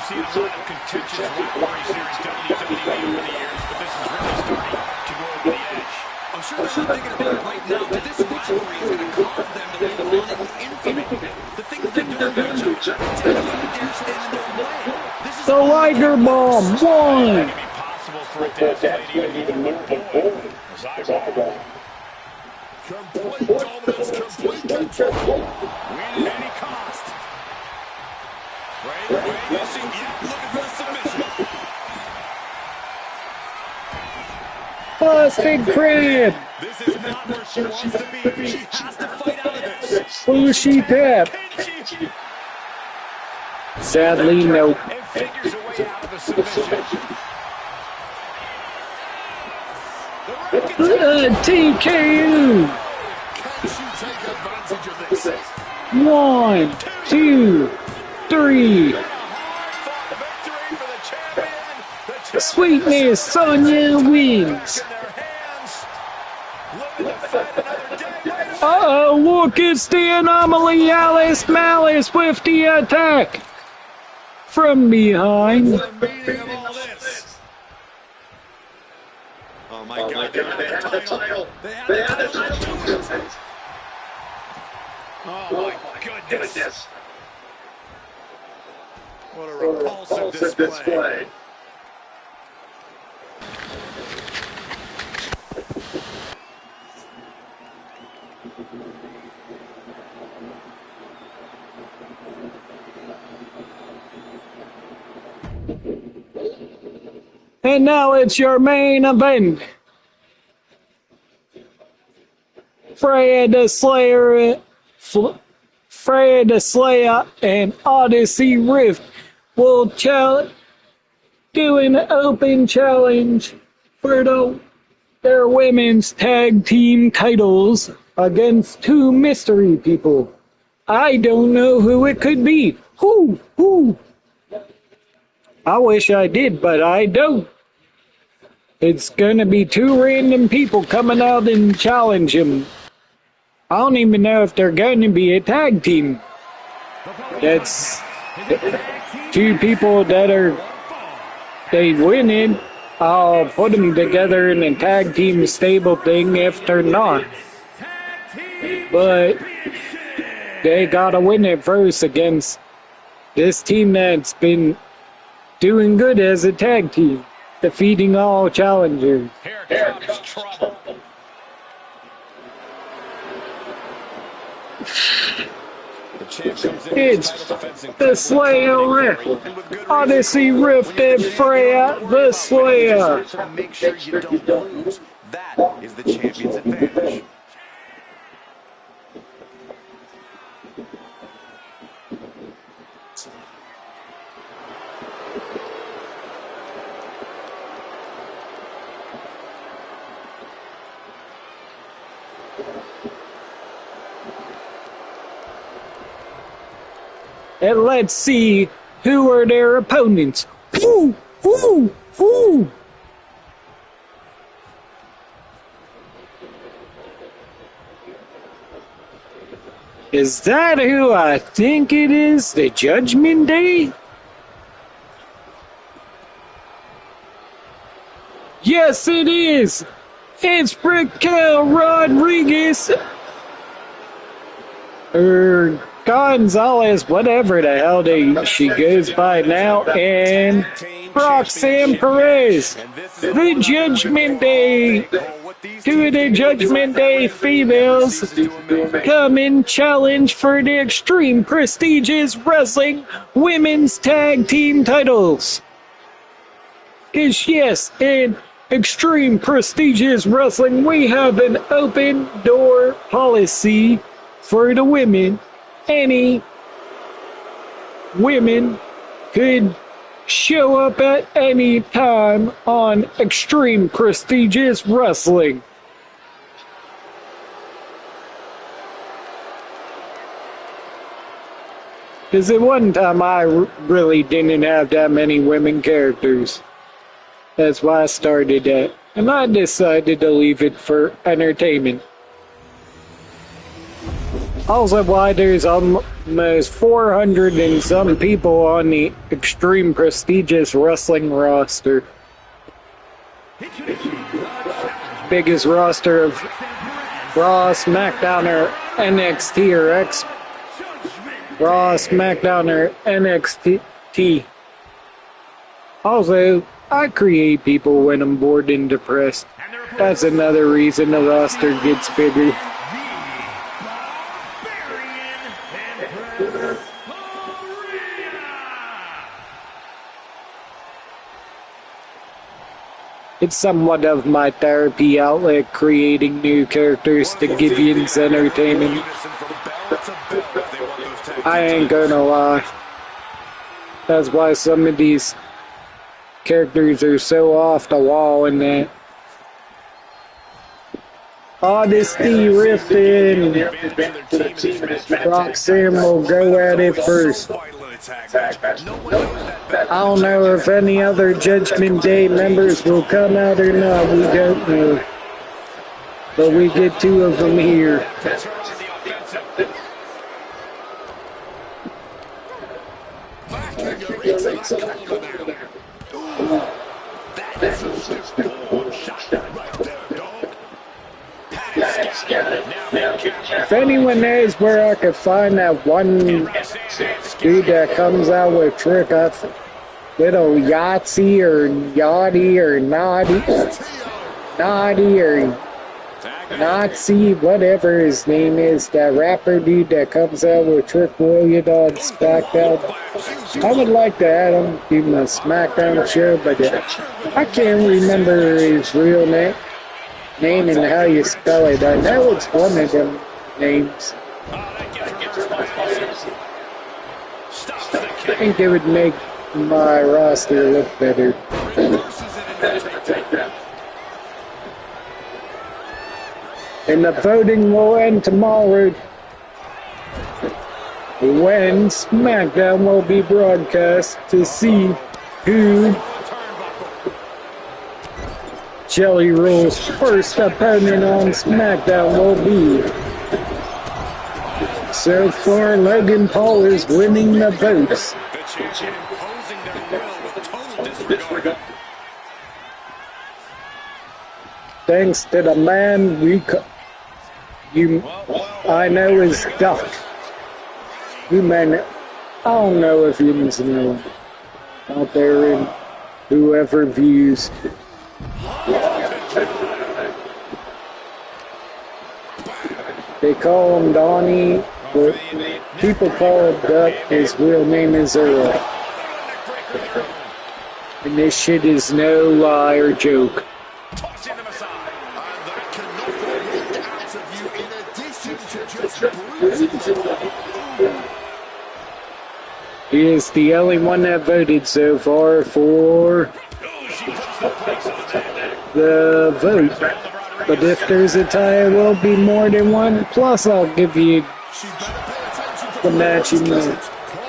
seen a lot of contentious rivalries here in WWE over the years, but this is really starting to go over the edge. I'm sure they're not thinking about it right now, but this rivalry is going to cause them to live on in infamy. The things they do to each other, they don't dare stand in their way. This is The Liger Bomb. it One. may be possible for it to escalate even more, but boy, as I roll. Complete dominance, complete control. Win at any cost. Wait, you see, looking for the submission. Busted crib. This is not where she wants to be. She has to fight out of this. Bushy tap. Can she? Sadly, no. And figures a way out of the submission. TKO. Can she take advantage of this? 1, 2, 3. Victory for the champion. Sweetness, Sonya wins. Uh-oh, look, it's the anomaly Alice Malice with the attack. From behind. The meaning of all this. Oh my God, they had the title. They had the title. Oh my goodness. What a repulsive display. And now it's your main event. Freya the Slayer, Freya the Slayer and Odyssey Rift will do an open challenge for their women's tag team titles against two mystery people. I don't know who it could be. Who? I wish I did, but I don't. It's gonna be two random people coming out and challenge him. I don't even know if they're gonna be a tag team. That's two people that they win it. I'll put them together in a tag team stable thing if they're not. But they gotta win it first against this team that's been doing good as a tag team, defeating all challengers. Here comes trouble. The champ comes in It's the Slayer Rift, Odyssey Rift and Freya the Slayer. to make sure you don't lose. That is the champion's advantage. And let's see who are their opponents. Who? Is that who I think it is? The Judgment Day? Yes, it is. It's Raquel Rodriguez. Gonzalez, whatever the hell she goes by now, and Roxanne Perez. The Judgment Day. Two of the Judgment Day females come and challenge for the Extreme Prestigious Wrestling Women's Tag Team titles. Because yes, in Extreme Prestigious Wrestling, we have an open door policy for the women. Any women could show up at any time on Extreme Prestigious Wrestling. Because at one time I really didn't have that many women characters. That's why I started that. And I decided to leave it for entertainment. Also, why there's almost 400 and some people on the Extreme Prestigious Wrestling roster. Biggest roster of Raw, SmackDown, or NXT, or Raw, SmackDown, or NXT. Also, I create people when I'm bored and depressed. That's another reason the roster gets bigger. It's somewhat of my therapy outlet, creating new characters to give you entertainment. I ain't gonna lie. That's why some of these characters are so off the wall in that. Honesty Rifton. Roxanne will go at it first. I don't know if any other Judgment Day members will come out or not. We don't know. But we get two of them here. If anyone knows where I could find that one dude that comes out with trick up, little Yahtzee or Yachty or Naughty or Nazi, whatever his name is, that rapper dude that comes out with Trick Williams on SmackDown. I would like to add him to my SmackDown show, but I can't remember his real name and how you spell it. I know it's one of them names. I think it would make my roster look better. And the voting will end tomorrow when SmackDown will be broadcast to see who Jelly Roll's first opponent on SmackDown will be. So far, Logan Paul is winning the votes. Thanks to the man I know is Duck. You man, I don't know if you know out there in whoever views. They call him Donnie, but people call him Duck. His real name is Earl. And this shit is no lie or joke. He is the only one that voted so far for the vote. But if there's a tie, it will be more than one. Plus, I'll give you the match you know.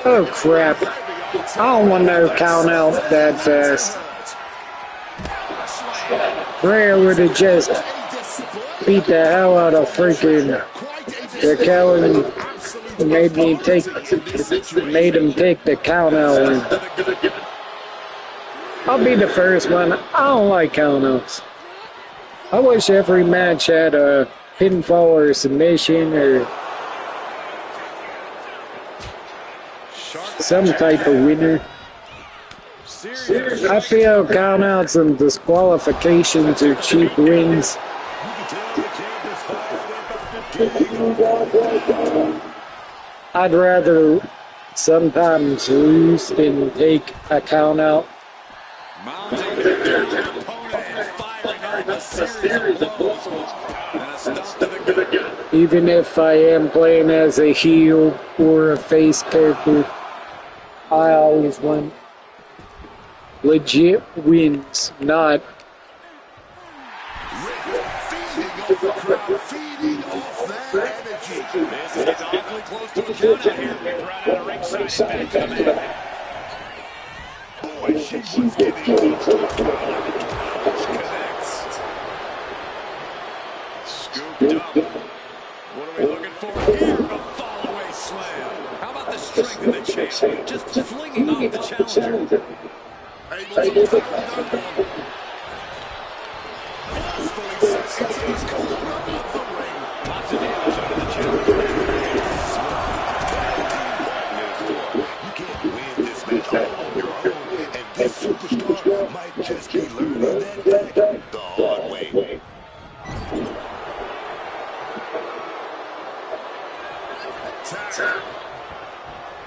Oh, crap. I don't want no count out that fast. Rhea would have just beat the hell out of freaking the cow and made him take the count out. I'll be the first one. I don't like count outs. I wish every match had a pinfall or submission or some type of winner. I feel countouts and disqualifications are cheap wins. I'd rather sometimes lose than take a countout. Even if I am playing as a heel or a face character, I always want legit wins, not Feeding off the crowd, feeding off that energy. This is awfully close to a count out here. Right out of ringside and back to the mat. Boy, she was getting close. Connects. Scooped up. What are we looking for here? A fall-away slam. How about the strength of the champ? Just flinging off the challenger. Able to pound that one. Forcefully sets into his corner of the ring. Lots of damage onto the challenger. You can't win this match all on your own, and this superstar might just be learning that fact the hard way. Tap.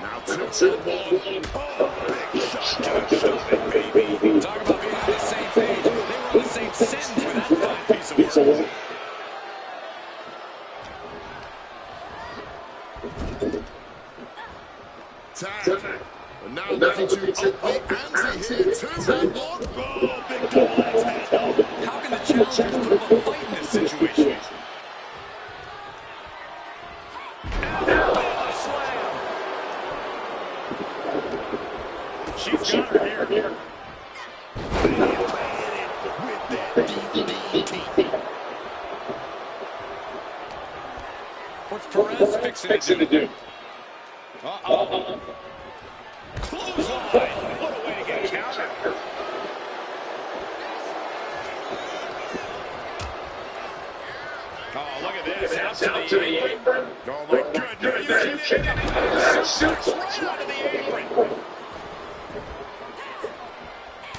Now 2-1. Oh, big shot to the stomach, baby. Talk about being on the same page. They were on the same sentence with that fine piece of work. Tap. And now looking to up the ante here. 2-1. Oh, big double axe handle. How can the challengers put up a fight in this situation? She's got her here. What's Perez fixing to do? Uh-oh. Clothesline. What a way to get countered. Oh, look at this. Out to the apron. Oh, my goodness. Right onto the apron.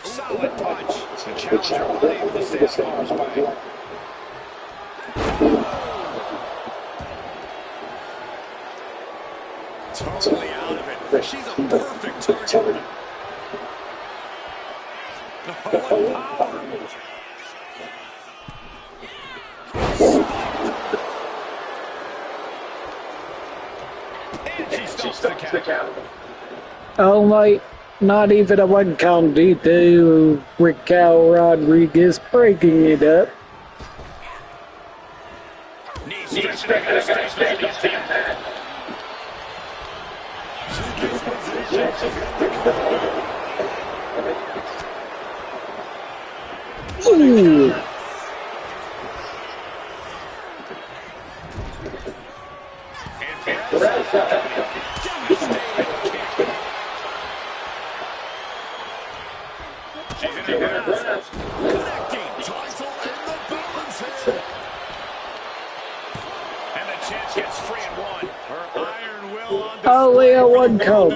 Solid punch. The challenger unable to stay out of harm's way. Totally out of it. She's a perfect target. Oh, power. And she stops the count. oh my, not even a 1 count detail. Raquel Rodriguez breaking it up. Knee strike. Ooh. Only a 1 count.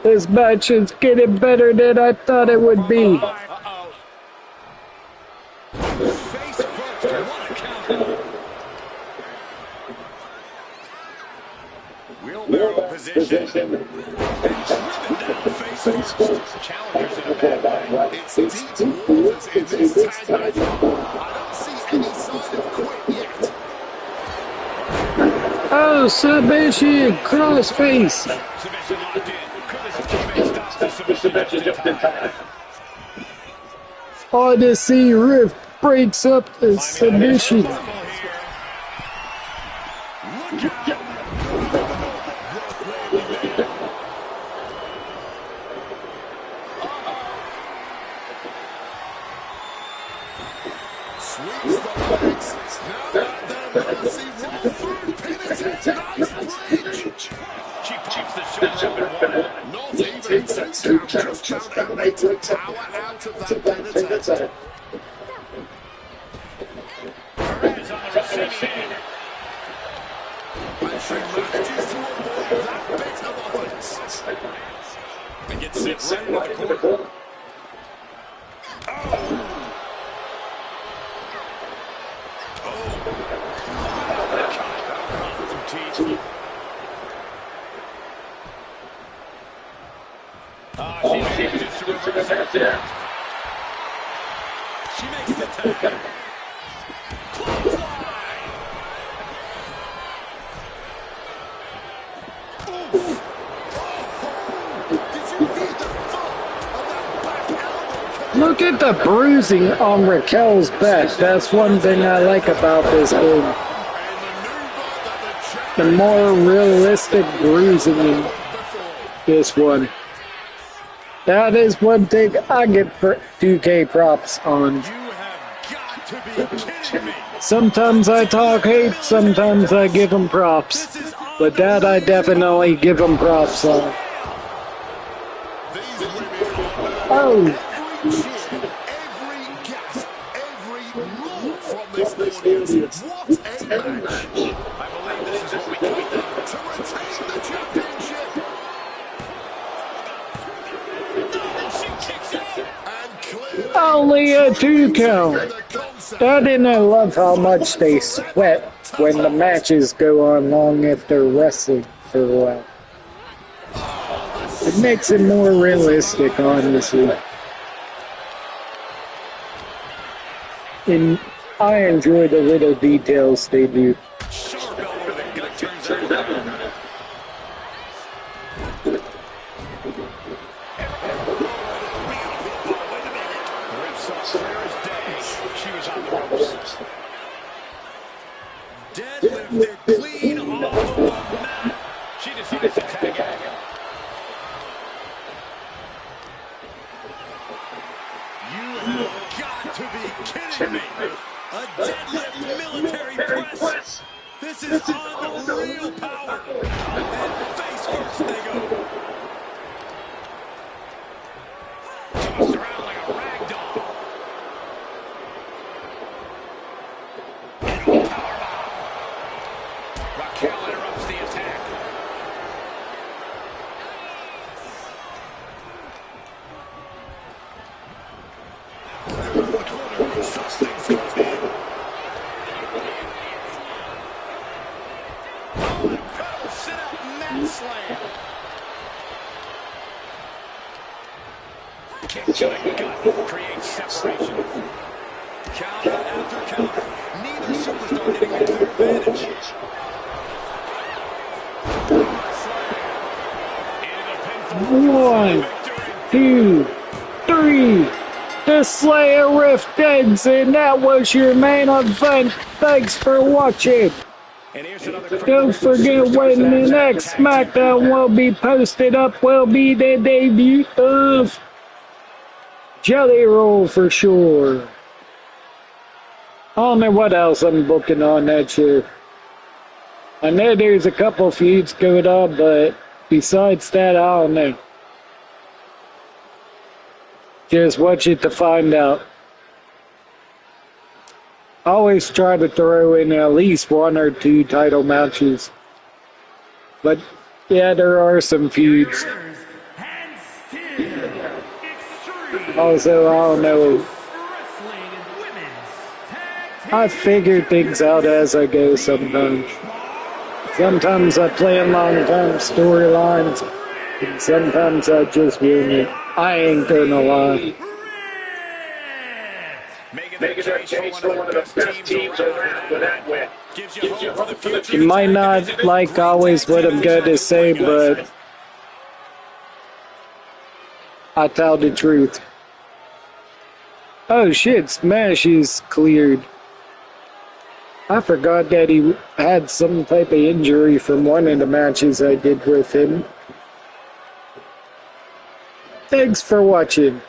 This match is getting better than I thought it would be. Face first, what a counter. Wheelbarrow position. And driven down face first. Challengers in a bad way. It's deep waters in this tag match. I don't see any sign of quit yet. Oh, submission, crossface. Submission locked in. Curtis' teammate stops the submission just in time. Odyssey Rift breaks up the submission. Look out. Sweeps the legs. Now at their mercy. Roll through. Pin it in. Nice bridge. She pops the shoulder up and one. Not even 2 counts. Just found a way to power out of that pin attempt. Perez on the receiving end. And she manages to avoid that bit of offense. And gets it right in the corner. She manages to reverse it. She makes the tag. Clothesline. Look at the bruising on Raquel's back. That's one thing I like about this game. The more realistic bruising in this one. That is one thing I get for 2K props on. You have got to be kidding me. Sometimes I talk hate, sometimes I give them props. But that I definitely give them props on. Oh! Every gasp, every roar from this audience. What a match! I believe this is what we call To retain the championship. and she kicks out. And clearly Only a 2 count. I didn't love how much they sweat when the matches go on long if they're wrestling for a while. It makes it more realistic, honestly. And I enjoy the little details they do. Sharp elbow to the gut turns her around. The ref saw clear as day. She was on the ropes. Deadlifted clean off of the mat. She decides to tag out. You have got to be kidding me. A deadlift military press. This is unreal power. And face first they go. Tossed around like a rag doll. Into a powerbomb. Raquel interrupts the attack. something's going in. Oh, incredible sit-up mat slam. Kick to the gut creates separation. Counter after counter. Neither superstar getting a clear advantage. One, two, three. The Slayer Rift ends, and that was your main event. Thanks for watching. And here's another Don't forget when the next SmackDown will be posted up will be the debut of Jelly Roll for sure. I don't know what else I'm booking on that show. I know there's a couple feuds going on, but besides that, I don't know. Just watch it to find out. Always try to throw in at least one or two title matches. But yeah, there are some feuds. Also, I don't know. I figure things out as I go sometimes. Sometimes I plan long-term storylines, and sometimes I just wing it. I ain't gonna lie. Making the case for one of the best teams around with that win. Gives you hope for the future. You might not like always what I'm going to say, but I tell the truth. Oh shit, Smash is cleared. I forgot that he had some type of injury from one of the matches I did with him. Thanks for watching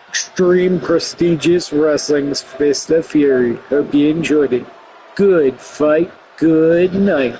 Extreme Prestigious Wrestling's Fist of Fury. Hope you enjoyed it. Good fight, good night.